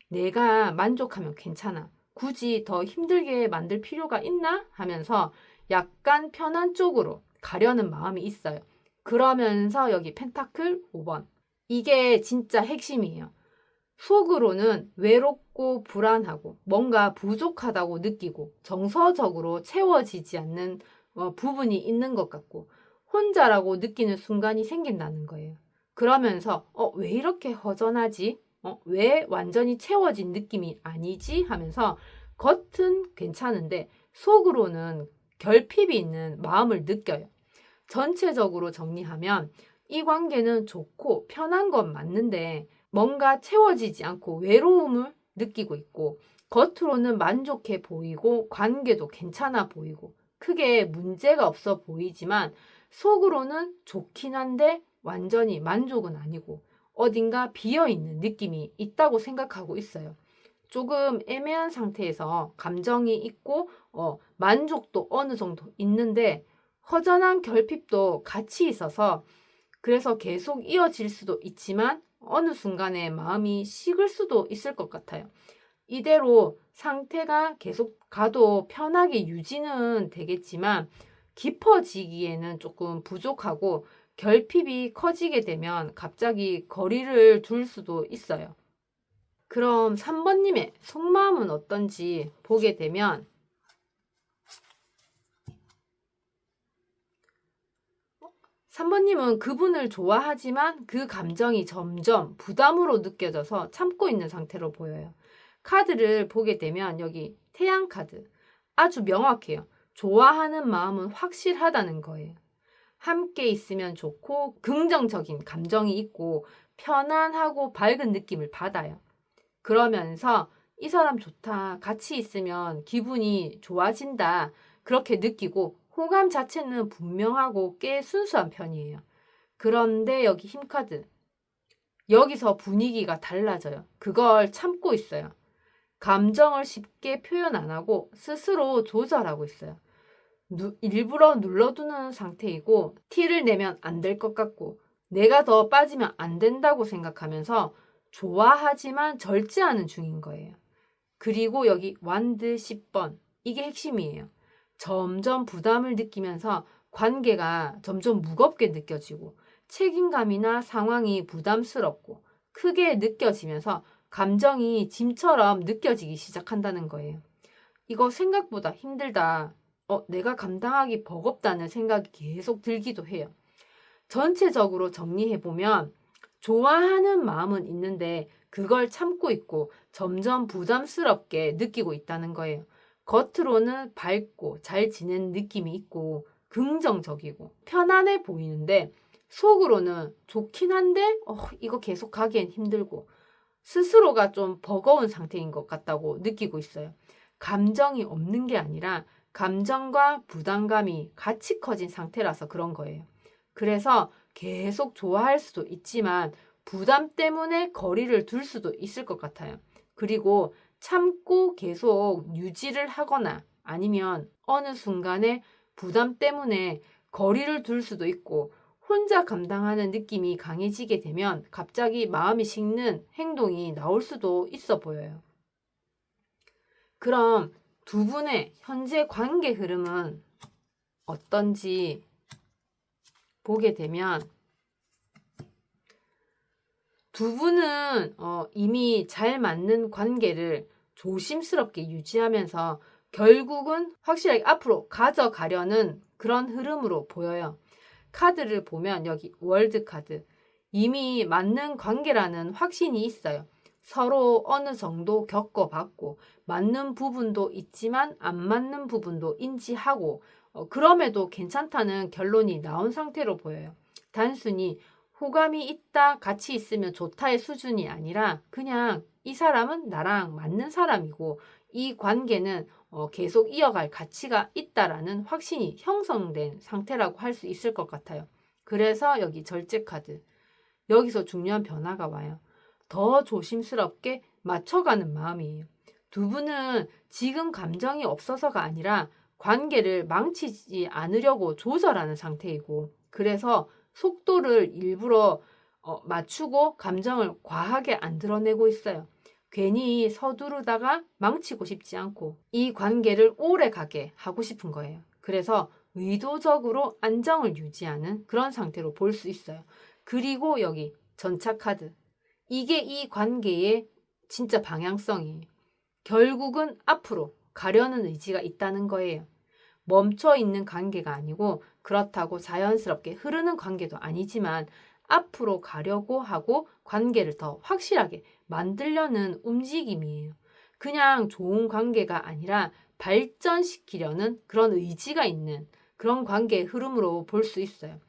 내가 만족하면 괜찮아, 굳이 더 힘들게 만들 필요가 있나 하면서 약간 편한 쪽으로 가려는 마음이 있어요. 그러면서 여기 펜타클 5번, 이게 진짜 핵심이에요. 속으로는 외롭고 불안하고 뭔가 부족하다고 느끼고 정서적으로 채워지지 않는 부분이 있는 것 같고 혼자라고 느끼는 순간이 생긴다는 거예요. 그러면서 왜 이렇게 허전하지? 왜 완전히 채워진 느낌이 아니지? 하면서 겉은 괜찮은데 속으로는 결핍이 있는 마음을 느껴요. 전체적으로 정리하면 이 관계는 좋고 편한 건 맞는데 뭔가 채워지지 않고 외로움을 느끼고 있고 겉으로는 만족해 보이고 관계도 괜찮아 보이고 크게 문제가 없어 보이지만 속으로는 좋긴 한데 완전히 만족은 아니고 어딘가 비어있는 느낌이 있다고 생각하고 있어요. 조금 애매한 상태에서 감정이 있고 만족도 어느 정도 있는데 허전한 결핍도 같이 있어서 그래서 계속 이어질 수도 있지만 어느 순간에 마음이 식을 수도 있을 것 같아요. 이대로 상태가 계속 가도 편하게 유지는 되겠지만 깊어지기에는 조금 부족하고 결핍이 커지게 되면 갑자기 거리를 둘 수도 있어요. 그럼 3번님의 속마음은 어떤지 보게 되면 3번님은 그분을 좋아하지만 그 감정이 점점 부담으로 느껴져서 참고 있는 상태로 보여요. 카드를 보게 되면 여기 태양 카드 아주 명확해요. 좋아하는 마음은 확실하다는 거예요. 함께 있으면 좋고 긍정적인 감정이 있고 편안하고 밝은 느낌을 받아요. 그러면서 이 사람 좋다, 같이 있으면 기분이 좋아진다, 그렇게 느끼고 호감 자체는 분명하고 꽤 순수한 편이에요. 그런데 여기 힘카드. 여기서 분위기가 달라져요. 그걸 참고 있어요. 감정을 쉽게 표현 안 하고 스스로 조절하고 있어요. 일부러 눌러두는 상태이고 티를 내면 안 될 것 같고 내가 더 빠지면 안 된다고 생각하면서 좋아하지만 절제하는 중인 거예요. 그리고 여기 완드 10번 이게 핵심이에요. 점점 부담을 느끼면서 관계가 점점 무겁게 느껴지고 책임감이나 상황이 부담스럽고 크게 느껴지면서 감정이 짐처럼 느껴지기 시작한다는 거예요. 이거 생각보다 힘들다. 내가 감당하기 버겁다는 생각이 계속 들기도 해요. 전체적으로 정리해보면 좋아하는 마음은 있는데 그걸 참고 있고 점점 부담스럽게 느끼고 있다는 거예요. 겉으로는 밝고 잘 지낸 느낌이 있고 긍정적이고 편안해 보이는데 속으로는 좋긴 한데 이거 계속 가기엔 힘들고 스스로가 좀 버거운 상태인 것 같다고 느끼고 있어요. 감정이 없는 게 아니라 감정과 부담감이 같이 커진 상태라서 그런 거예요. 그래서 계속 좋아할 수도 있지만 부담 때문에 거리를 둘 수도 있을 것 같아요. 그리고 참고 계속 유지를 하거나 아니면 어느 순간에 부담 때문에 거리를 둘 수도 있고 혼자 감당하는 느낌이 강해지게 되면 갑자기 마음이 식는 행동이 나올 수도 있어 보여요. 그럼 두 분의 현재 관계 흐름은 어떤지 보게 되면 두 분은 이미 잘 맞는 관계를 조심스럽게 유지하면서 결국은 확실하게 앞으로 가져가려는 그런 흐름으로 보여요. 카드를 보면 여기 월드 카드. 이미 맞는 관계라는 확신이 있어요. 서로 어느 정도 겪어봤고 맞는 부분도 있지만 안 맞는 부분도 인지하고 그럼에도 괜찮다는 결론이 나온 상태로 보여요. 단순히 호감이 있다, 같이 있으면 좋다의 수준이 아니라 그냥 이 사람은 나랑 맞는 사람이고 이 관계는 계속 이어갈 가치가 있다라는 확신이 형성된 상태라고 할 수 있을 것 같아요. 그래서 여기 절제 카드. 여기서 중요한 변화가 와요. 더 조심스럽게 맞춰가는 마음이에요. 두 분은 지금 감정이 없어서가 아니라 관계를 망치지 않으려고 조절하는 상태이고 그래서 속도를 일부러 맞추고 감정을 과하게 안 드러내고 있어요. 괜히 서두르다가 망치고 싶지 않고 이 관계를 오래 가게 하고 싶은 거예요. 그래서 의도적으로 안정을 유지하는 그런 상태로 볼 수 있어요. 그리고 여기 전차 카드. 이게 이 관계의 진짜 방향성이에요. 결국은 앞으로 가려는 의지가 있다는 거예요. 멈춰 있는 관계가 아니고 그렇다고 자연스럽게 흐르는 관계도 아니지만 앞으로 가려고 하고 관계를 더 확실하게 만들려는 움직임이에요. 그냥 좋은 관계가 아니라 발전시키려는 그런 의지가 있는 그런 관계의 흐름으로 볼 수 있어요.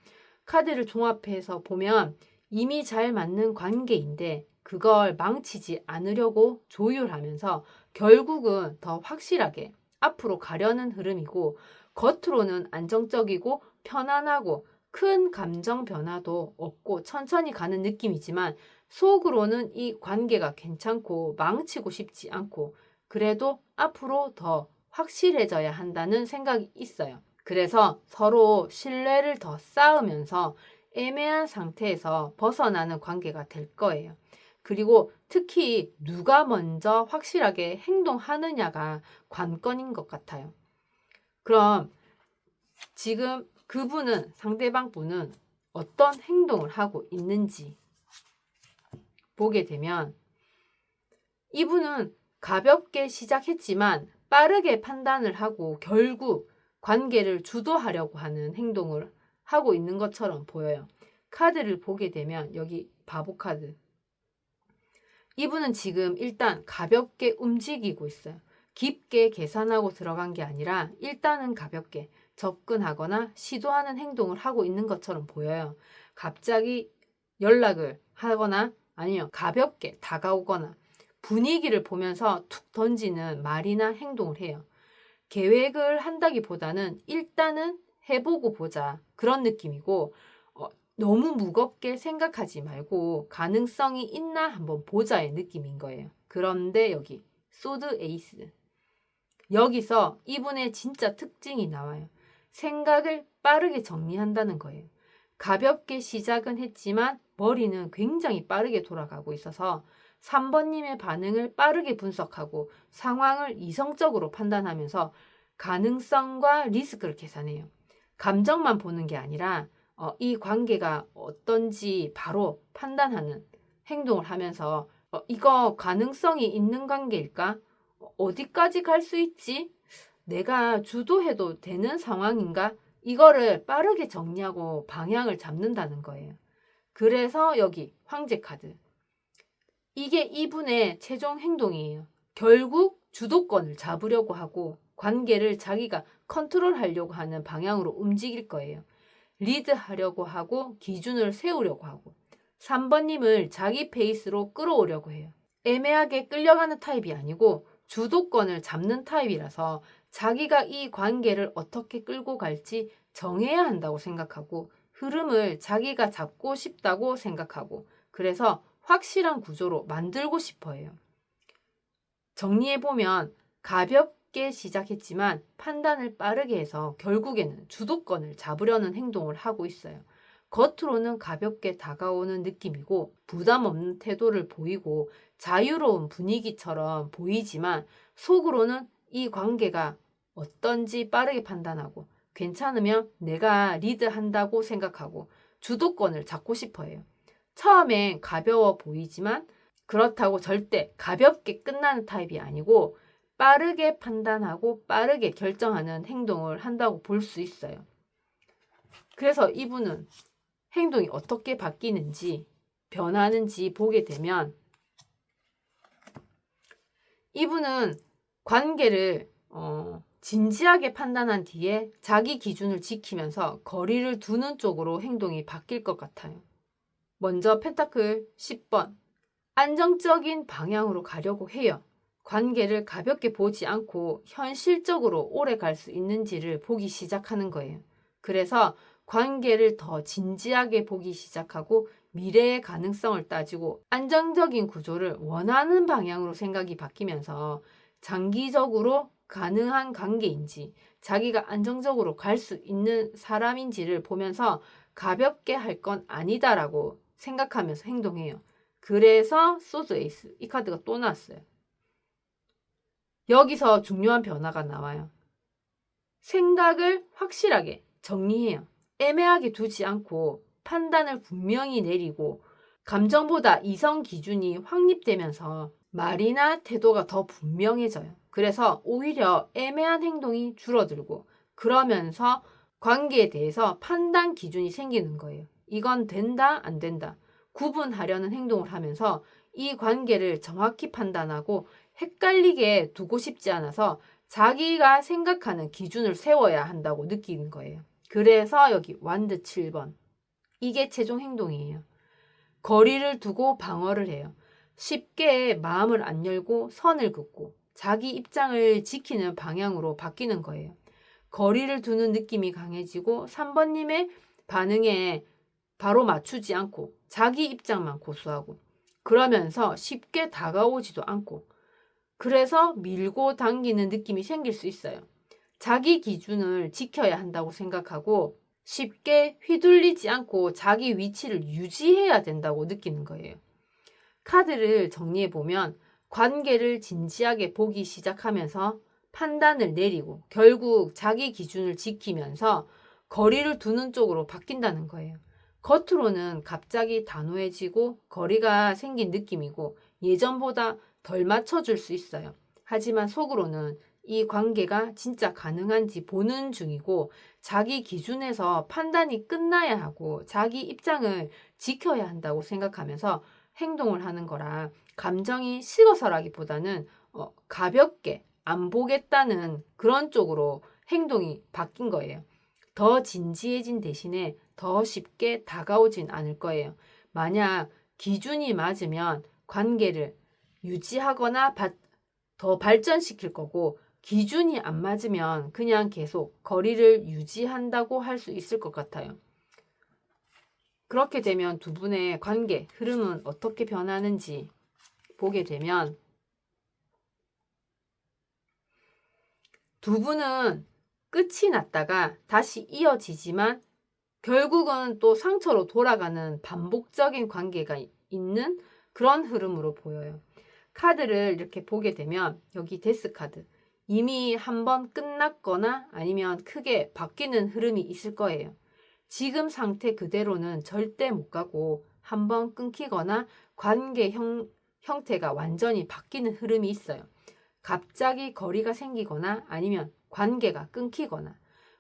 카드를 종합해서 보면 이미 잘 맞는 관계인데 그걸 망치지 않으려고 조율하면서 결국은 더 확실하게 앞으로 가려는 흐름이고 겉으로는 안정적이고 편안하고 큰 감정 변화도 없고 천천히 가는 느낌이지만 속으로는 이 관계가 괜찮고 망치고 싶지 않고 그래도 앞으로 더 확실해져야 한다는 생각이 있어요. 그래서 서로 신뢰를 더 쌓으면서 애매한 상태에서 벗어나는 관계가 될 거예요. 그리고 특히 누가 먼저 확실하게 행동하느냐가 관건인 것 같아요. 그럼 지금 그분은, 상대방 분은 어떤 행동을 하고 있는지 보게 되면 이분은 가볍게 시작했지만 빠르게 판단을 하고 결국 관계를 주도하려고 하는 행동을 하고 있는 것처럼 보여요. 카드를 보게 되면 여기 바보 카드. 이분은 지금 일단 가볍게 움직이고 있어요. 깊게 계산하고 들어간 게 아니라 일단은 가볍게 접근하거나 시도하는 행동을 하고 있는 것처럼 보여요. 갑자기 연락을 하거나 아니면 가볍게 다가오거나 분위기를 보면서 툭 던지는 말이나 행동을 해요. 계획을 한다기보다는 일단은 해보고 보자 그런 느낌이고 너무 무겁게 생각하지 말고 가능성이 있나 한번 보자의 느낌인 거예요. 그런데 여기 소드 에이스 여기서 이분의 진짜 특징이 나와요. 생각을 빠르게 정리한다는 거예요. 가볍게 시작은 했지만 머리는 굉장히 빠르게 돌아가고 있어서 3번님의 반응을 빠르게 분석하고 상황을 이성적으로 판단하면서 가능성과 리스크를 계산해요. 감정만 보는 게 아니라 이 관계가 어떤지 바로 판단하는 행동을 하면서 이거 가능성이 있는 관계일까? 어디까지 갈 수 있지? 내가 주도해도 되는 상황인가? 이거를 빠르게 정리하고 방향을 잡는다는 거예요. 그래서 여기 황제 카드. 이게 이분의 최종 행동이에요. 결국 주도권을 잡으려고 하고 관계를 자기가 컨트롤하려고 하는 방향으로 움직일 거예요. 리드하려고 하고 기준을 세우려고 하고 3번님을 자기 페이스로 끌어오려고 해요. 애매하게 끌려가는 타입이 아니고 주도권을 잡는 타입이라서 자기가 이 관계를 어떻게 끌고 갈지 정해야 한다고 생각하고 흐름을 자기가 잡고 싶다고 생각하고 그래서 확실한 구조로 만들고 싶어 해요. 정리해보면 가볍게 시작했지만 판단을 빠르게 해서 결국에는 주도권을 잡으려는 행동을 하고 있어요. 겉으로는 가볍게 다가오는 느낌이고 부담 없는 태도를 보이고 자유로운 분위기처럼 보이지만 속으로는 이 관계가 어떤지 빠르게 판단하고 괜찮으면 내가 리드한다고 생각하고 주도권을 잡고 싶어 해요. 처음엔 가벼워 보이지만 그렇다고 절대 가볍게 끝나는 타입이 아니고 빠르게 판단하고 빠르게 결정하는 행동을 한다고 볼 수 있어요. 그래서 이분은 행동이 어떻게 바뀌는지 변하는지 보게 되면 이분은 관계를 진지하게 판단한 뒤에 자기 기준을 지키면서 거리를 두는 쪽으로 행동이 바뀔 것 같아요. 먼저 펜타클 10번 안정적인 방향으로 가려고 해요. 관계를 가볍게 보지 않고 현실적으로 오래 갈 수 있는지를 보기 시작하는 거예요. 그래서 관계를 더 진지하게 보기 시작하고 미래의 가능성을 따지고 안정적인 구조를 원하는 방향으로 생각이 바뀌면서 장기적으로 가능한 관계인지 자기가 안정적으로 갈 수 있는 사람인지를 보면서 가볍게 할 건 아니다라고 생각하면서 행동해요. 그래서 소드 에이스 이 카드가 또 나왔어요. 여기서 중요한 변화가 나와요. 생각을 확실하게 정리해요. 애매하게 두지 않고 판단을 분명히 내리고 감정보다 이성 기준이 확립되면서 말이나 태도가 더 분명해져요. 그래서 오히려 애매한 행동이 줄어들고 그러면서 관계에 대해서 판단 기준이 생기는 거예요. 이건 된다, 안 된다. 구분하려는 행동을 하면서 이 관계를 정확히 판단하고 헷갈리게 두고 싶지 않아서 자기가 생각하는 기준을 세워야 한다고 느끼는 거예요. 그래서 여기 완드 7번. 이게 최종 행동이에요. 거리를 두고 방어를 해요. 쉽게 마음을 안 열고 선을 긋고 자기 입장을 지키는 방향으로 바뀌는 거예요. 거리를 두는 느낌이 강해지고 3번님의 반응에 바로 맞추지 않고 자기 입장만 고수하고 그러면서 쉽게 다가오지도 않고 그래서 밀고 당기는 느낌이 생길 수 있어요. 자기 기준을 지켜야 한다고 생각하고 쉽게 휘둘리지 않고 자기 위치를 유지해야 된다고 느끼는 거예요. 카드를 정리해 보면 관계를 진지하게 보기 시작하면서 판단을 내리고 결국 자기 기준을 지키면서 거리를 두는 쪽으로 바뀐다는 거예요. 겉으로는 갑자기 단호해지고 거리가 생긴 느낌이고 예전보다 덜 맞춰줄 수 있어요. 하지만 속으로는 이 관계가 진짜 가능한지 보는 중이고 자기 기준에서 판단이 끝나야 하고 자기 입장을 지켜야 한다고 생각하면서 행동을 하는 거라 감정이 식어서라기보다는 가볍게 안 보겠다는 그런 쪽으로 행동이 바뀐 거예요. 더 진지해진 대신에 더 쉽게 다가오진 않을 거예요. 만약 기준이 맞으면 관계를 유지하거나 더 발전시킬 거고 기준이 안 맞으면 그냥 계속 거리를 유지한다고 할 수 있을 것 같아요. 그렇게 되면 두 분의 관계 흐름은 어떻게 변하는지 보게 되면 두 분은 끝이 났다가 다시 이어지지만 결국은 또 상처로 돌아가는 반복적인 관계가 있는 그런 흐름으로 보여요. 카드를 이렇게 보게 되면 여기 데스 카드 이미 한번 끝났거나 아니면 크게 바뀌는 흐름이 있을 거예요. 지금 상태 그대로는 절대 못 가고 한번 끊기거나 관계 형태가 완전히 바뀌는 흐름이 있어요. 갑자기 거리가 생기거나 아니면 관계가 끊기거나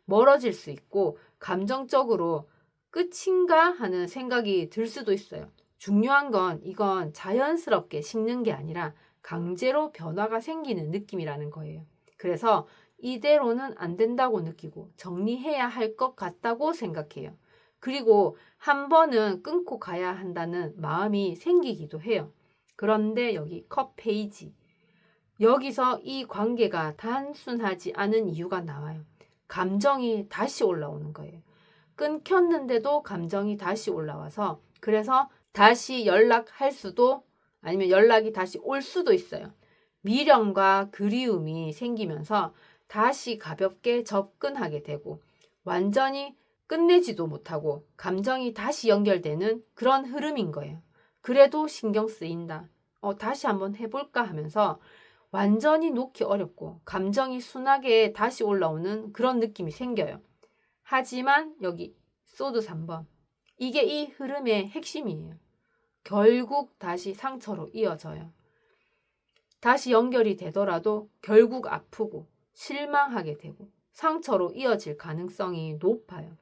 멀어질 수 있고 감정적으로 끝인가 하는 생각이 들 수도 있어요. 중요한 건 이건 자연스럽게 식는 게 아니라 강제로 변화가 생기는 느낌이라는 거예요. 그래서 이대로는 안 된다고 느끼고 정리해야 할 것 같다고 생각해요. 그리고 한 번은 끊고 가야 한다는 마음이 생기기도 해요. 그런데 여기 컵 페이지. 여기서 이 관계가 단순하지 않은 이유가 나와요. 감정이 다시 올라오는 거예요. 끊겼는데도 감정이 다시 올라와서 그래서 다시 연락할 수도 아니면 연락이 다시 올 수도 있어요. 미련과 그리움이 생기면서 다시 가볍게 접근하게 되고 완전히 끝내지도 못하고 감정이 다시 연결되는 그런 흐름인 거예요. 그래도 신경 쓰인다. 다시 한번 해볼까 하면서 완전히 놓기 어렵고 감정이 순하게 다시 올라오는 그런 느낌이 생겨요. 하지만 여기 소드 3번. 이게 이 흐름의 핵심이에요. 결국 다시 상처로 이어져요. 다시 연결이 되더라도 결국 아프고 실망하게 되고 상처로 이어질 가능성이 높아요.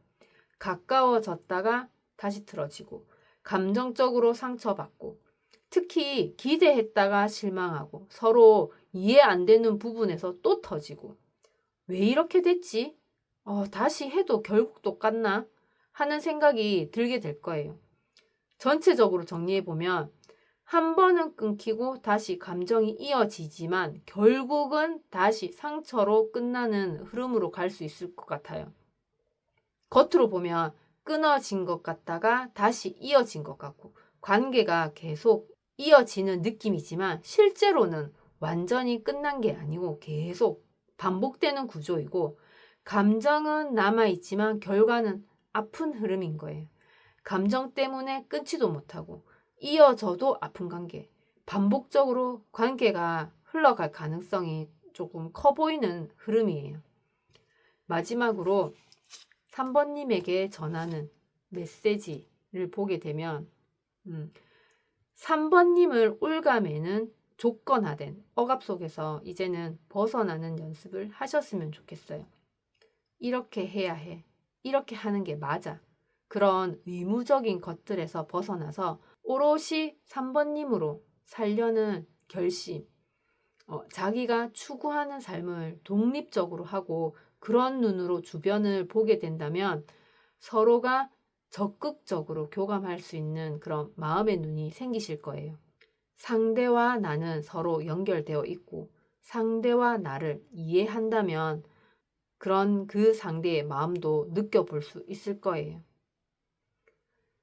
가까워졌다가 다시 틀어지고 감정적으로 상처받고 특히 기대했다가 실망하고 서로 이해 안 되는 부분에서 또 터지고 왜 이렇게 됐지? 다시 해도 결국 똑같나? 하는 생각이 들게 될 거예요. 전체적으로 정리해보면 한 번은 끊기고 다시 감정이 이어지지만 결국은 다시 상처로 끝나는 흐름으로 갈 수 있을 것 같아요. 겉으로 보면 끊어진 것 같다가 다시 이어진 것 같고 관계가 계속 이어지는 느낌이지만 실제로는 완전히 끝난 게 아니고 계속 반복되는 구조이고 감정은 남아있지만 결과는 아픈 흐름인 거예요. 감정 때문에 끊지도 못하고 이어져도 아픈 관계. 반복적으로 관계가 흘러갈 가능성이 조금 커 보이는 흐름이에요. 마지막으로 3번님에게 전하는 메시지를 보게 되면 3번님을 올가매는 조건화된 억압 속에서 이제는 벗어나는 연습을 하셨으면 좋겠어요. 이렇게 해야 해. 이렇게 하는 게 맞아. 그런 의무적인 것들에서 벗어나서 오롯이 3번님으로 살려는 결심, 자기가 추구하는 삶을 독립적으로 하고 그런 눈으로 주변을 보게 된다면 서로가 적극적으로 교감할 수 있는 그런 마음의 눈이 생기실 거예요. 상대와 나는 서로 연결되어 있고 상대와 나를 이해한다면 그런 그 상대의 마음도 느껴볼 수 있을 거예요.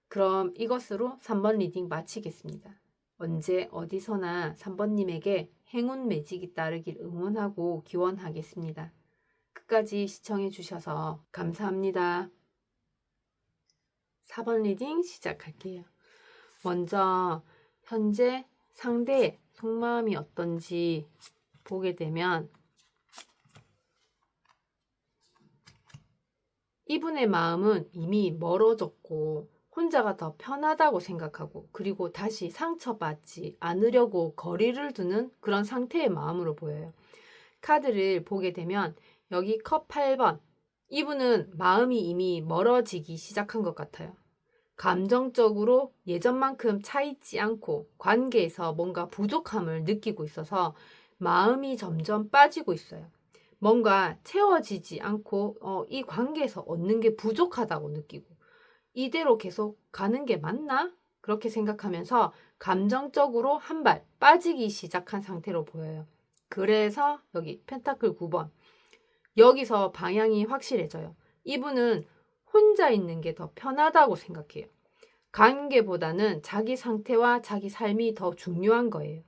그럼 이것으로 3번 리딩 마치겠습니다. 언제 어디서나 3번님에게 행운 매직이 따르길 응원하고 기원하겠습니다. 끝까지 시청해 주셔서 감사합니다. 4번 리딩 시작할게요. 먼저 현재 상대의 속마음이 어떤지 보게 되면 이분의 마음은 이미 멀어졌고 혼자가 더 편하다고 생각하고 그리고 다시 상처받지 않으려고 거리를 두는 그런 상태의 마음으로 보여요. 카드를 보게 되면 여기 컵 8번 이분은 마음이 이미 멀어지기 시작한 것 같아요. 감정적으로 예전만큼 차있지 않고 관계에서 뭔가 부족함을 느끼고 있어서 마음이 점점 빠지고 있어요. 뭔가 채워지지 않고 이 관계에서 얻는 게 부족하다고 느끼고 이대로 계속 가는 게 맞나? 그렇게 생각하면서 감정적으로 한 발 빠지기 시작한 상태로 보여요. 그래서 여기 펜타클 9번 여기서 방향이 확실해져요. 이분은 혼자 있는 게 더 편하다고 생각해요. 관계보다는 자기 상태와 자기 삶이 더 중요한 거예요.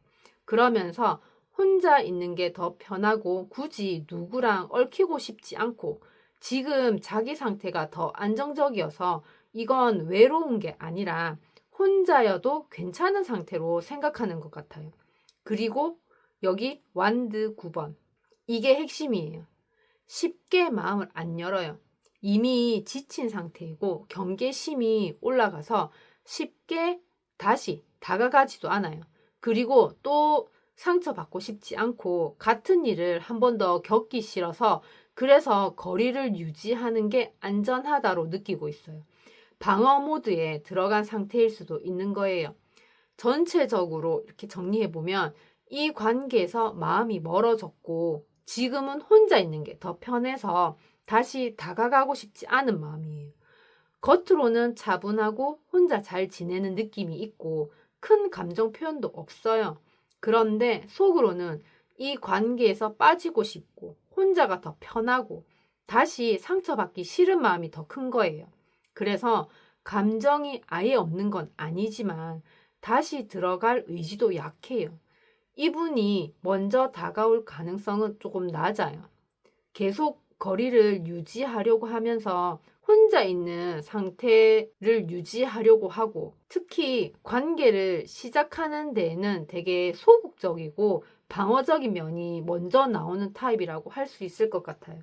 그러면서 혼자 있는 게 더 편하고 굳이 누구랑 얽히고 싶지 않고 지금 자기 상태가 더 안정적이어서 이건 외로운 게 아니라 혼자여도 괜찮은 상태로 생각하는 것 같아요. 그리고 여기 완드 9번 이게 핵심이에요. 쉽게 마음을 안 열어요. 이미 지친 상태이고 경계심이 올라가서 쉽게 다시 다가가지도 않아요. 그리고 또 상처받고 싶지 않고 같은 일을 한 번 더 겪기 싫어서 그래서 거리를 유지하는 게 안전하다로 느끼고 있어요. 방어 모드에 들어간 상태일 수도 있는 거예요. 전체적으로 이렇게 정리해보면 이 관계에서 마음이 멀어졌고 지금은 혼자 있는 게 더 편해서 다시 다가가고 싶지 않은 마음이에요. 겉으로는 차분하고 혼자 잘 지내는 느낌이 있고 큰 감정 표현도 없어요. 그런데 속으로는 이 관계에서 빠지고 싶고 혼자가 더 편하고 다시 상처받기 싫은 마음이 더 큰 거예요. 그래서 감정이 아예 없는 건 아니지만 다시 들어갈 의지도 약해요. 이분이 먼저 다가올 가능성은 조금 낮아요. 계속 거리를 유지하려고 하면서 혼자 있는 상태를 유지하려고 하고 특히 관계를 시작하는 데에는 되게 소극적이고 방어적인 면이 먼저 나오는 타입이라고 할 수 있을 것 같아요.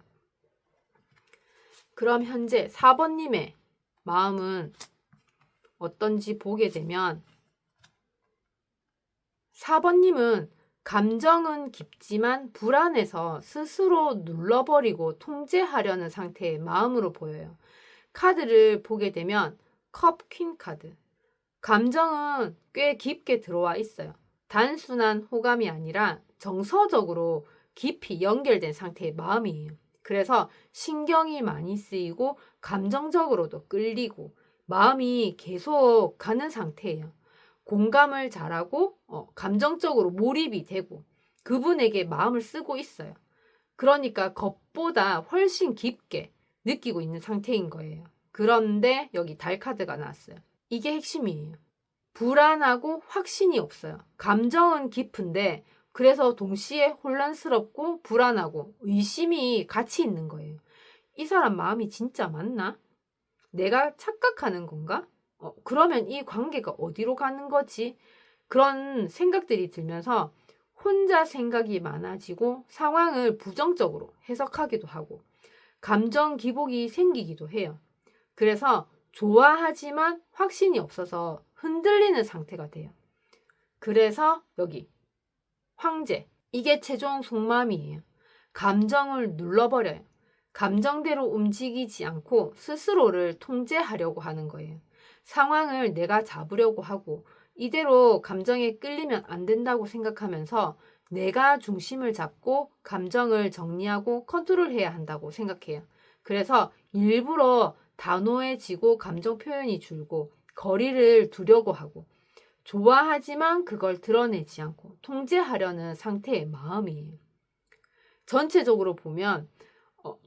그럼 현재 4번님의 마음은 어떤지 보게 되면 4번님은 감정은 깊지만 불안해서 스스로 눌러버리고 통제하려는 상태의 마음으로 보여요. 카드를 보게 되면 컵 퀸 카드. 감정은 꽤 깊게 들어와 있어요. 단순한 호감이 아니라 정서적으로 깊이 연결된 상태의 마음이에요. 그래서 신경이 많이 쓰이고 감정적으로도 끌리고 마음이 계속 가는 상태예요. 공감을 잘하고 감정적으로 몰입이 되고 그분에게 마음을 쓰고 있어요. 그러니까 겉보다 훨씬 깊게 느끼고 있는 상태인 거예요. 그런데 여기 달 카드가 나왔어요. 이게 핵심이에요. 불안하고 확신이 없어요. 감정은 깊은데 그래서 동시에 혼란스럽고 불안하고 의심이 같이 있는 거예요. 이 사람 마음이 진짜 맞나? 내가 착각하는 건가? 그러면 이 관계가 어디로 가는 거지? 그런 생각들이 들면서 혼자 생각이 많아지고 상황을 부정적으로 해석하기도 하고 감정 기복이 생기기도 해요. 그래서 좋아하지만 확신이 없어서 흔들리는 상태가 돼요. 그래서 여기 황제, 이게 최종 속마음이에요. 감정을 눌러버려요. 감정대로 움직이지 않고 스스로를 통제하려고 하는 거예요. 상황을 내가 잡으려고 하고 이대로 감정에 끌리면 안 된다고 생각하면서 내가 중심을 잡고 감정을 정리하고 컨트롤해야 한다고 생각해요. 그래서 일부러 단호해지고 감정 표현이 줄고 거리를 두려고 하고 좋아하지만 그걸 드러내지 않고 통제하려는 상태의 마음이에요. 전체적으로 보면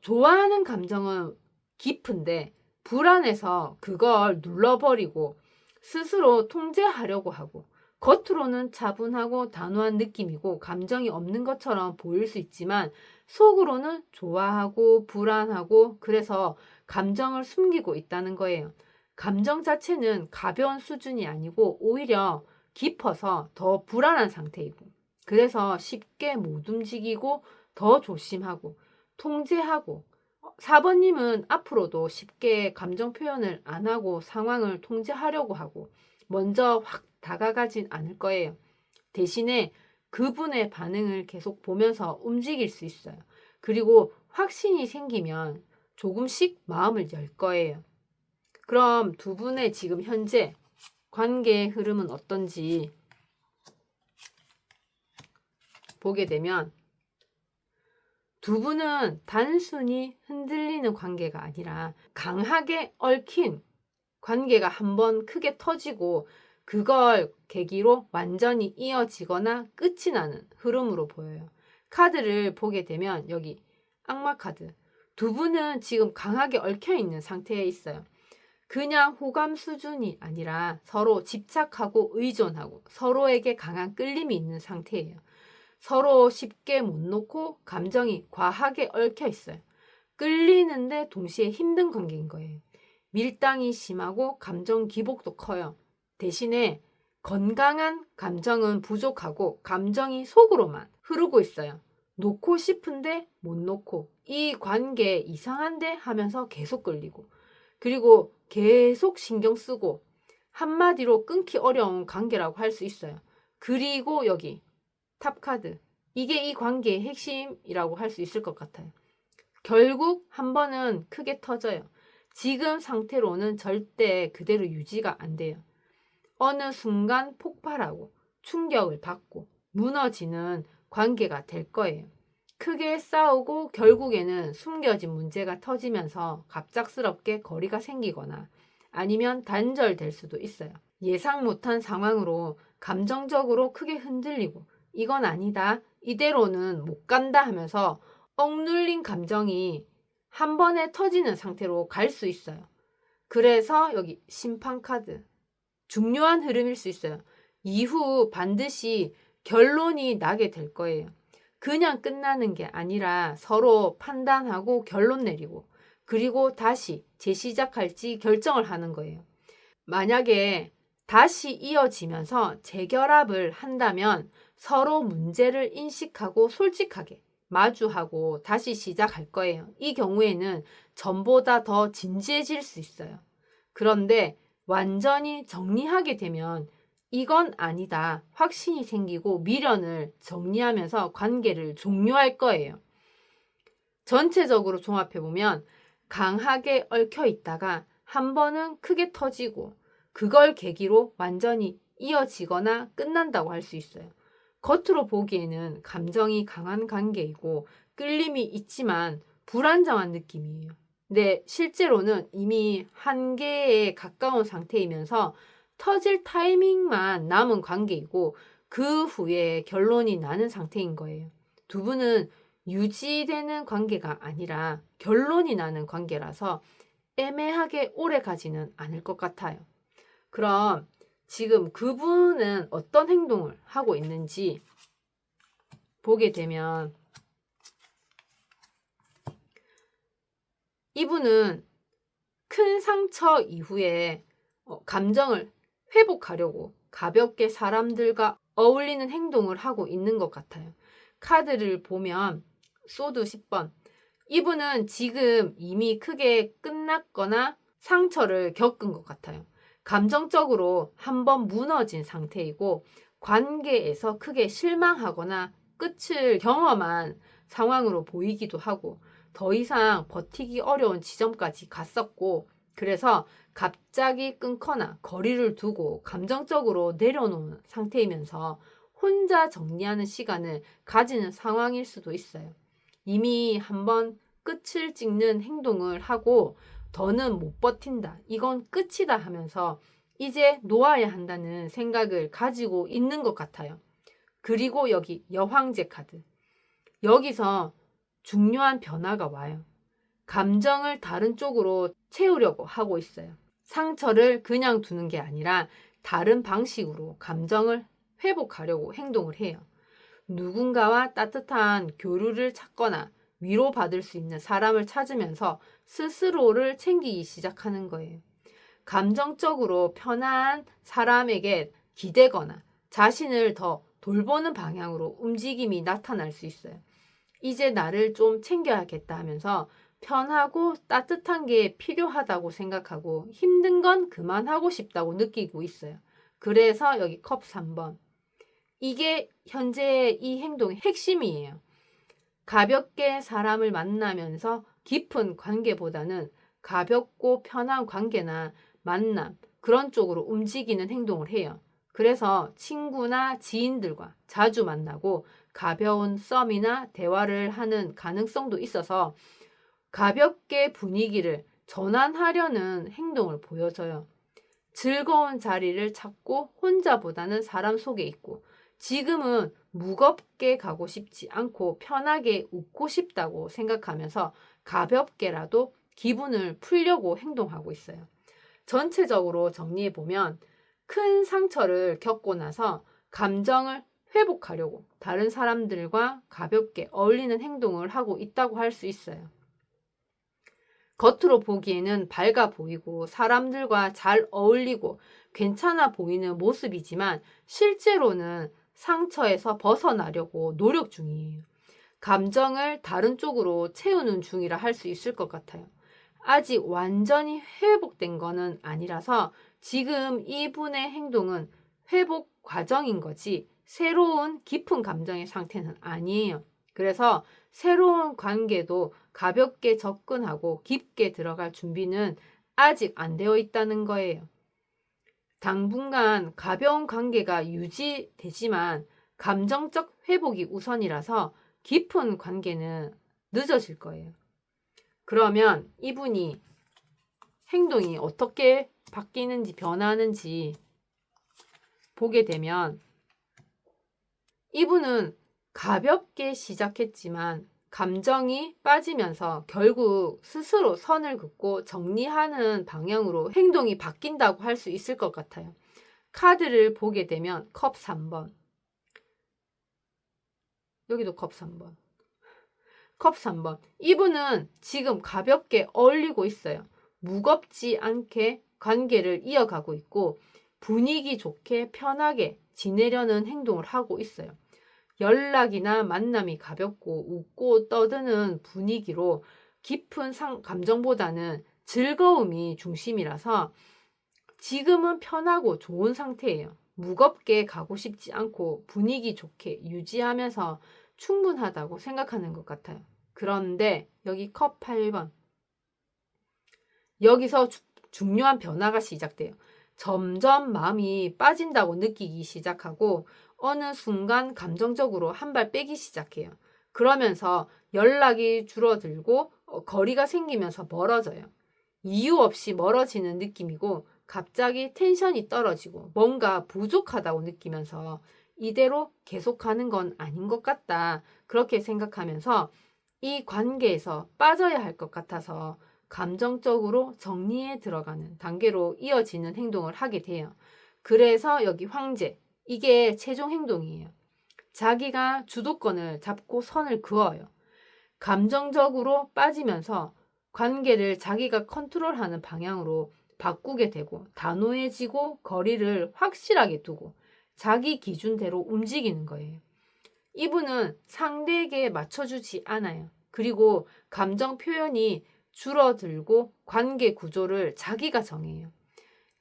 좋아하는 감정은 깊은데 불안해서 그걸 눌러버리고 스스로 통제하려고 하고 겉으로는 차분하고 단호한 느낌이고 감정이 없는 것처럼 보일 수 있지만 속으로는 좋아하고 불안하고 그래서 감정을 숨기고 있다는 거예요. 감정 자체는 가벼운 수준이 아니고 오히려 깊어서 더 불안한 상태이고 그래서 쉽게 못 움직이고 더 조심하고 통제하고 4번님은 앞으로도 쉽게 감정 표현을 안 하고 상황을 통제하려고 하고 먼저 확 다가가진 않을 거예요. 대신에 그분의 반응을 계속 보면서 움직일 수 있어요. 그리고 확신이 생기면 조금씩 마음을 열 거예요. 그럼 두 분의 지금 현재 관계의 흐름은 어떤지 보게 되면 두 분은 단순히 흔들리는 관계가 아니라 강하게 얽힌 관계가 한번 크게 터지고 그걸 계기로 완전히 이어지거나 끝이 나는 흐름으로 보여요. 카드를 보게 되면 여기 악마 카드. 두 분은 지금 강하게 얽혀 있는 상태에 있어요. 그냥 호감 수준이 아니라 서로 집착하고 의존하고 서로에게 강한 끌림이 있는 상태예요. 서로 쉽게 못 놓고 감정이 과하게 얽혀 있어요. 끌리는데 동시에 힘든 관계인 거예요. 밀당이 심하고 감정 기복도 커요. 대신에 건강한 감정은 부족하고 감정이 속으로만 흐르고 있어요. 놓고 싶은데 못 놓고 이 관계 이상한데 하면서 계속 끌리고 그리고 계속 신경 쓰고 한마디로 끊기 어려운 관계라고 할 수 있어요. 그리고 여기 탑카드. 이게 이 관계의 핵심이라고 할 수 있을 것 같아요. 결국 한 번은 크게 터져요. 지금 상태로는 절대 그대로 유지가 안 돼요. 어느 순간 폭발하고 충격을 받고 무너지는 관계가 될 거예요. 크게 싸우고 결국에는 숨겨진 문제가 터지면서 갑작스럽게 거리가 생기거나 아니면 단절될 수도 있어요. 예상 못한 상황으로 감정적으로 크게 흔들리고 이건 아니다, 이대로는 못 간다 하면서 억눌린 감정이 한 번에 터지는 상태로 갈 수 있어요. 그래서 여기 심판 카드. 중요한 흐름일 수 있어요. 이후 반드시 결론이 나게 될 거예요. 그냥 끝나는 게 아니라 서로 판단하고 결론 내리고 그리고 다시 재시작할지 결정을 하는 거예요. 만약에 다시 이어지면서 재결합을 한다면 서로 문제를 인식하고 솔직하게 마주하고 다시 시작할 거예요. 이 경우에는 전보다 더 진지해질 수 있어요. 그런데 완전히 정리하게 되면 이건 아니다, 확신이 생기고 미련을 정리하면서 관계를 종료할 거예요. 전체적으로 종합해보면 강하게 얽혀 있다가 한 번은 크게 터지고 그걸 계기로 완전히 이어지거나 끝난다고 할 수 있어요. 겉으로 보기에는 감정이 강한 관계이고 끌림이 있지만 불안정한 느낌이에요. 근데 실제로는 이미 한계에 가까운 상태이면서 터질 타이밍만 남은 관계이고 그 후에 결론이 나는 상태인 거예요. 두 분은 유지되는 관계가 아니라 결론이 나는 관계라서 애매하게 오래 가지는 않을 것 같아요. 그럼 지금 그분은 어떤 행동을 하고 있는지 보게 되면 이분은 큰 상처 이후에 감정을 회복하려고 가볍게 사람들과 어울리는 행동을 하고 있는 것 같아요. 카드를 보면 소드 10번. 이분은 지금 이미 크게 끝났거나 상처를 겪은 것 같아요. 감정적으로 한번 무너진 상태이고 관계에서 크게 실망하거나 끝을 경험한 상황으로 보이기도 하고 더 이상 버티기 어려운 지점까지 갔었고 그래서 갑자기 끊거나 거리를 두고 감정적으로 내려놓은 상태이면서 혼자 정리하는 시간을 가지는 상황일 수도 있어요. 이미 한번 끝을 찍는 행동을 하고 더는 못 버틴다. 이건 끝이다 하면서 이제 놓아야 한다는 생각을 가지고 있는 것 같아요. 그리고 여기 여황제 카드. 여기서 중요한 변화가 와요. 감정을 다른 쪽으로 채우려고 하고 있어요. 상처를 그냥 두는 게 아니라 다른 방식으로 감정을 회복하려고 행동을 해요. 누군가와 따뜻한 교류를 찾거나 위로받을 수 있는 사람을 찾으면서 스스로를 챙기기 시작하는 거예요. 감정적으로 편한 사람에게 기대거나 자신을 더 돌보는 방향으로 움직임이 나타날 수 있어요. 이제 나를 좀 챙겨야겠다 하면서 편하고 따뜻한 게 필요하다고 생각하고 힘든 건 그만하고 싶다고 느끼고 있어요. 그래서 여기 컵 3번. 이게 현재의 이 행동의 핵심이에요. 가볍게 사람을 만나면서 깊은 관계보다는 가볍고 편한 관계나 만남, 그런 쪽으로 움직이는 행동을 해요. 그래서 친구나 지인들과 자주 만나고 가벼운 썸이나 대화를 하는 가능성도 있어서 가볍게 분위기를 전환하려는 행동을 보여줘요. 즐거운 자리를 찾고 혼자보다는 사람 속에 있고 지금은 무겁게 가고 싶지 않고 편하게 웃고 싶다고 생각하면서 가볍게라도 기분을 풀려고 행동하고 있어요. 전체적으로 정리해보면 큰 상처를 겪고 나서 감정을 회복하려고 다른 사람들과 가볍게 어울리는 행동을 하고 있다고 할 수 있어요. 겉으로 보기에는 밝아 보이고 사람들과 잘 어울리고 괜찮아 보이는 모습이지만 실제로는 상처에서 벗어나려고 노력 중이에요. 감정을 다른 쪽으로 채우는 중이라 할 수 있을 것 같아요. 아직 완전히 회복된 거는 아니라서 지금 이분의 행동은 회복 과정인 거지 새로운 깊은 감정의 상태는 아니에요. 그래서 새로운 관계도 가볍게 접근하고 깊게 들어갈 준비는 아직 안 되어 있다는 거예요. 당분간 가벼운 관계가 유지되지만 감정적 회복이 우선이라서 깊은 관계는 늦어질 거예요. 그러면 이분이 행동이 어떻게 바뀌는지 변하는지 보게 되면 이분은 가볍게 시작했지만 감정이 빠지면서 결국 스스로 선을 긋고 정리하는 방향으로 행동이 바뀐다고 할 수 있을 것 같아요. 카드를 보게 되면 컵 3번. 여기도 컵 3번. 컵 3번. 이분은 지금 가볍게 어울리고 있어요. 무겁지 않게 관계를 이어가고 있고 분위기 좋게 편하게 지내려는 행동을 하고 있어요. 연락이나 만남이 가볍고 웃고 떠드는 분위기로 깊은 감정보다는 즐거움이 중심이라서 지금은 편하고 좋은 상태예요. 무겁게 가고 싶지 않고 분위기 좋게 유지하면서 충분하다고 생각하는 것 같아요. 그런데 여기 컵 8번. 여기서 중요한 변화가 시작돼요. 점점 마음이 빠진다고 느끼기 시작하고 어느 순간 감정적으로 한 발 빼기 시작해요. 그러면서 연락이 줄어들고 거리가 생기면서 멀어져요. 이유 없이 멀어지는 느낌이고 갑자기 텐션이 떨어지고 뭔가 부족하다고 느끼면서 이대로 계속하는 건 아닌 것 같다. 그렇게 생각하면서 이 관계에서 빠져야 할 것 같아서 감정적으로 정리에 들어가는 단계로 이어지는 행동을 하게 돼요. 그래서 여기 황제, 이게 최종 행동이에요. 자기가 주도권을 잡고 선을 그어요. 감정적으로 빠지면서 관계를 자기가 컨트롤하는 방향으로 바꾸게 되고 단호해지고 거리를 확실하게 두고 자기 기준대로 움직이는 거예요. 이분은 상대에게 맞춰주지 않아요. 그리고 감정 표현이 줄어들고 관계 구조를 자기가 정해요.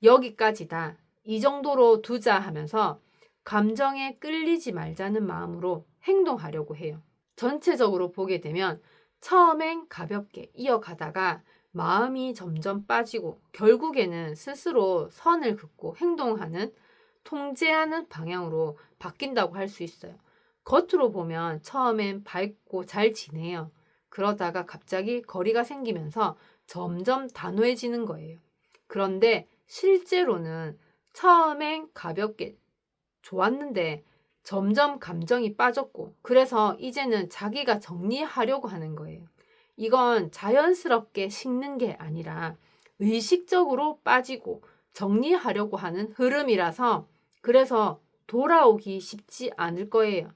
여기까지다. 이 정도로 두자 하면서 감정에 끌리지 말자는 마음으로 행동하려고 해요. 전체적으로 보게 되면 처음엔 가볍게 이어가다가 마음이 점점 빠지고 결국에는 스스로 선을 긋고 행동하는, 통제하는 방향으로 바뀐다고 할 수 있어요. 겉으로 보면 처음엔 밝고 잘 지내요. 그러다가 갑자기 거리가 생기면서 점점 단호해지는 거예요. 그런데 실제로는 처음엔 가볍게 좋았는데 점점 감정이 빠졌고, 그래서 이제는 자기가 정리하려고 하는 거예요. 이건 자연스럽게 식는 게 아니라 의식적으로 빠지고 정리하려고 하는 흐름이라서, 그래서 돌아오기 쉽지 않을 거예요.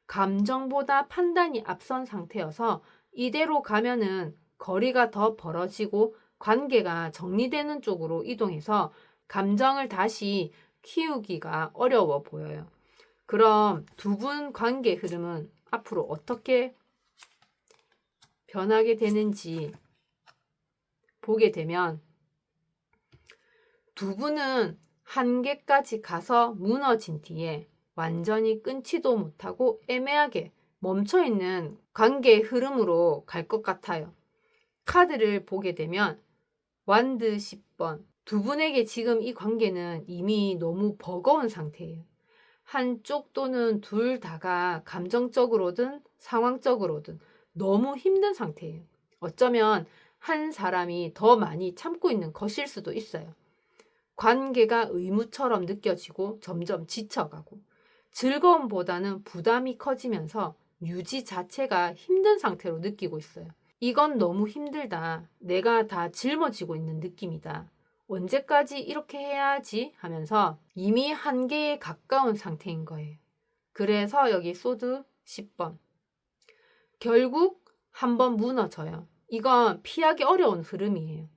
감정보다 판단이 앞선 상태여서 이대로 가면은 거리가 더 벌어지고 관계가 정리되는 쪽으로 이동해서 감정을 다시 키우기가 어려워 보여요. 그럼 두 분 관계 흐름은 앞으로 어떻게 변하게 되는지 보게 되면, 두 분은 한계까지 가서 무너진 뒤에 완전히 끊지도 못하고 애매하게 멈춰있는 관계의 흐름으로 갈 것 같아요. 카드를 보게 되면 완드 10번. 두 분에게 지금 이 관계는 이미 너무 버거운 상태예요. 한쪽 또는 둘 다가 감정적으로든 상황적으로든 너무 힘든 상태예요. 어쩌면 한 사람이 더 많이 참고 있는 것일 수도 있어요. 관계가 의무처럼 느껴지고 점점 지쳐가고 즐거움보다는 부담이 커지면서 유지 자체가 힘든 상태로 느끼고 있어요. 이건 너무 힘들다. 내가 다 짊어지고 있는 느낌이다. 언제까지 이렇게 해야 하지? 하면서 이미 한계에 가까운 상태인 거예요. 그래서 여기 소드 10번. 결국 한번 무너져요. 이건 피하기 어려운 흐름이에요.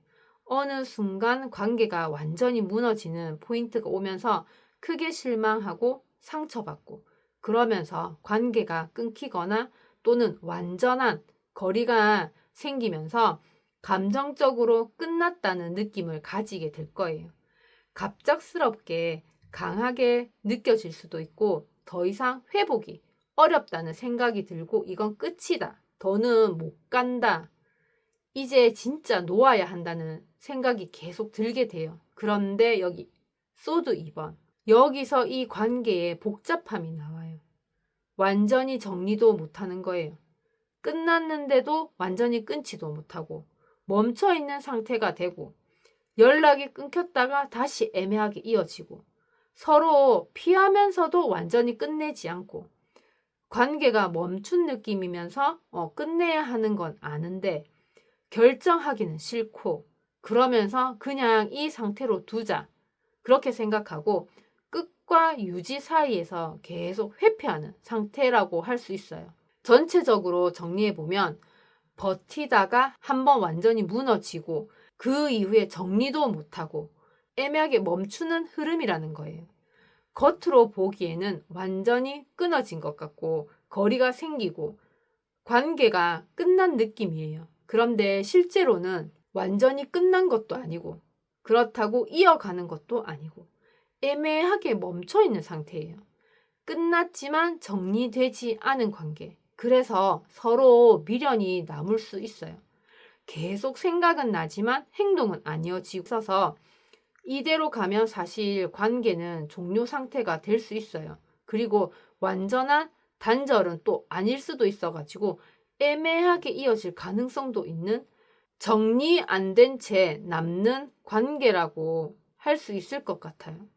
어느 순간 관계가 완전히 무너지는 포인트가 오면서 크게 실망하고 상처받고, 그러면서 관계가 끊기거나 또는 완전한 거리가 생기면서 감정적으로 끝났다는 느낌을 가지게 될 거예요. 갑작스럽게 강하게 느껴질 수도 있고 더 이상 회복이 어렵다는 생각이 들고 이건 끝이다. 더는 못 간다. 이제 진짜 놓아야 한다는 생각이 계속 들게 돼요. 그런데 여기 소드 2번. 여기서 이 관계에 복잡함이 나와요. 완전히 정리도 못하는 거예요. 끝났는데도 완전히 끊지도 못하고 멈춰있는 상태가 되고, 연락이 끊겼다가 다시 애매하게 이어지고, 서로 피하면서도 완전히 끝내지 않고, 관계가 멈춘 느낌이면서 끝내야 하는 건 아는데 결정하기는 싫고, 그러면서 그냥 이 상태로 두자 그렇게 생각하고 끝과 유지 사이에서 계속 회피하는 상태라고 할 수 있어요. 전체적으로 정리해보면 버티다가 한번 완전히 무너지고 그 이후에 정리도 못하고 애매하게 멈추는 흐름이라는 거예요. 겉으로 보기에는 완전히 끊어진 것 같고 거리가 생기고 관계가 끝난 느낌이에요. 그런데 실제로는 완전히 끝난 것도 아니고 그렇다고 이어가는 것도 아니고 애매하게 멈춰 있는 상태예요. 끝났지만 정리되지 않은 관계. 그래서 서로 미련이 남을 수 있어요. 계속 생각은 나지만 행동은 안 이어지고 있어서 이대로 가면 사실 관계는 종료 상태가 될 수 있어요. 그리고 완전한 단절은 또 아닐 수도 있어가지고 애매하게 이어질 가능성도 있는, 정리 안 된 채 남는 관계라고 할 수 있을 것 같아요.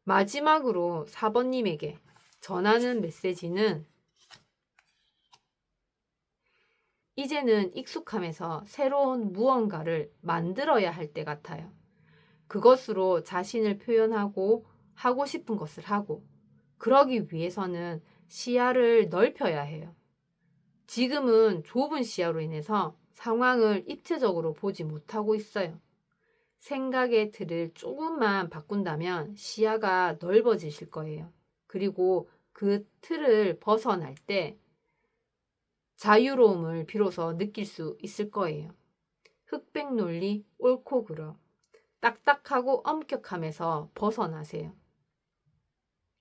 마지막으로 4번님에게 전하는 메시지는, 이제는 익숙함에서 새로운 무언가를 만들어야 할 때 같아요. 그것으로 자신을 표현하고 하고 싶은 것을 하고, 그러기 위해서는 시야를 넓혀야 해요. 지금은 좁은 시야로 인해서 상황을 입체적으로 보지 못하고 있어요. 생각의 틀을 조금만 바꾼다면 시야가 넓어지실 거예요. 그리고 그 틀을 벗어날 때 자유로움을 비로소 느낄 수 있을 거예요. 흑백 논리, 옳고 그름, 딱딱하고 엄격함에서 벗어나세요.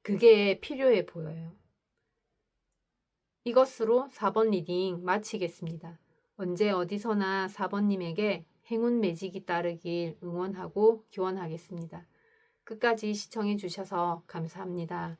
그게 필요해 보여요. 이것으로 4번 리딩 마치겠습니다. 언제 어디서나 4번님에게 행운 매직이 따르길 응원하고 기원하겠습니다. 끝까지 시청해 주셔서 감사합니다.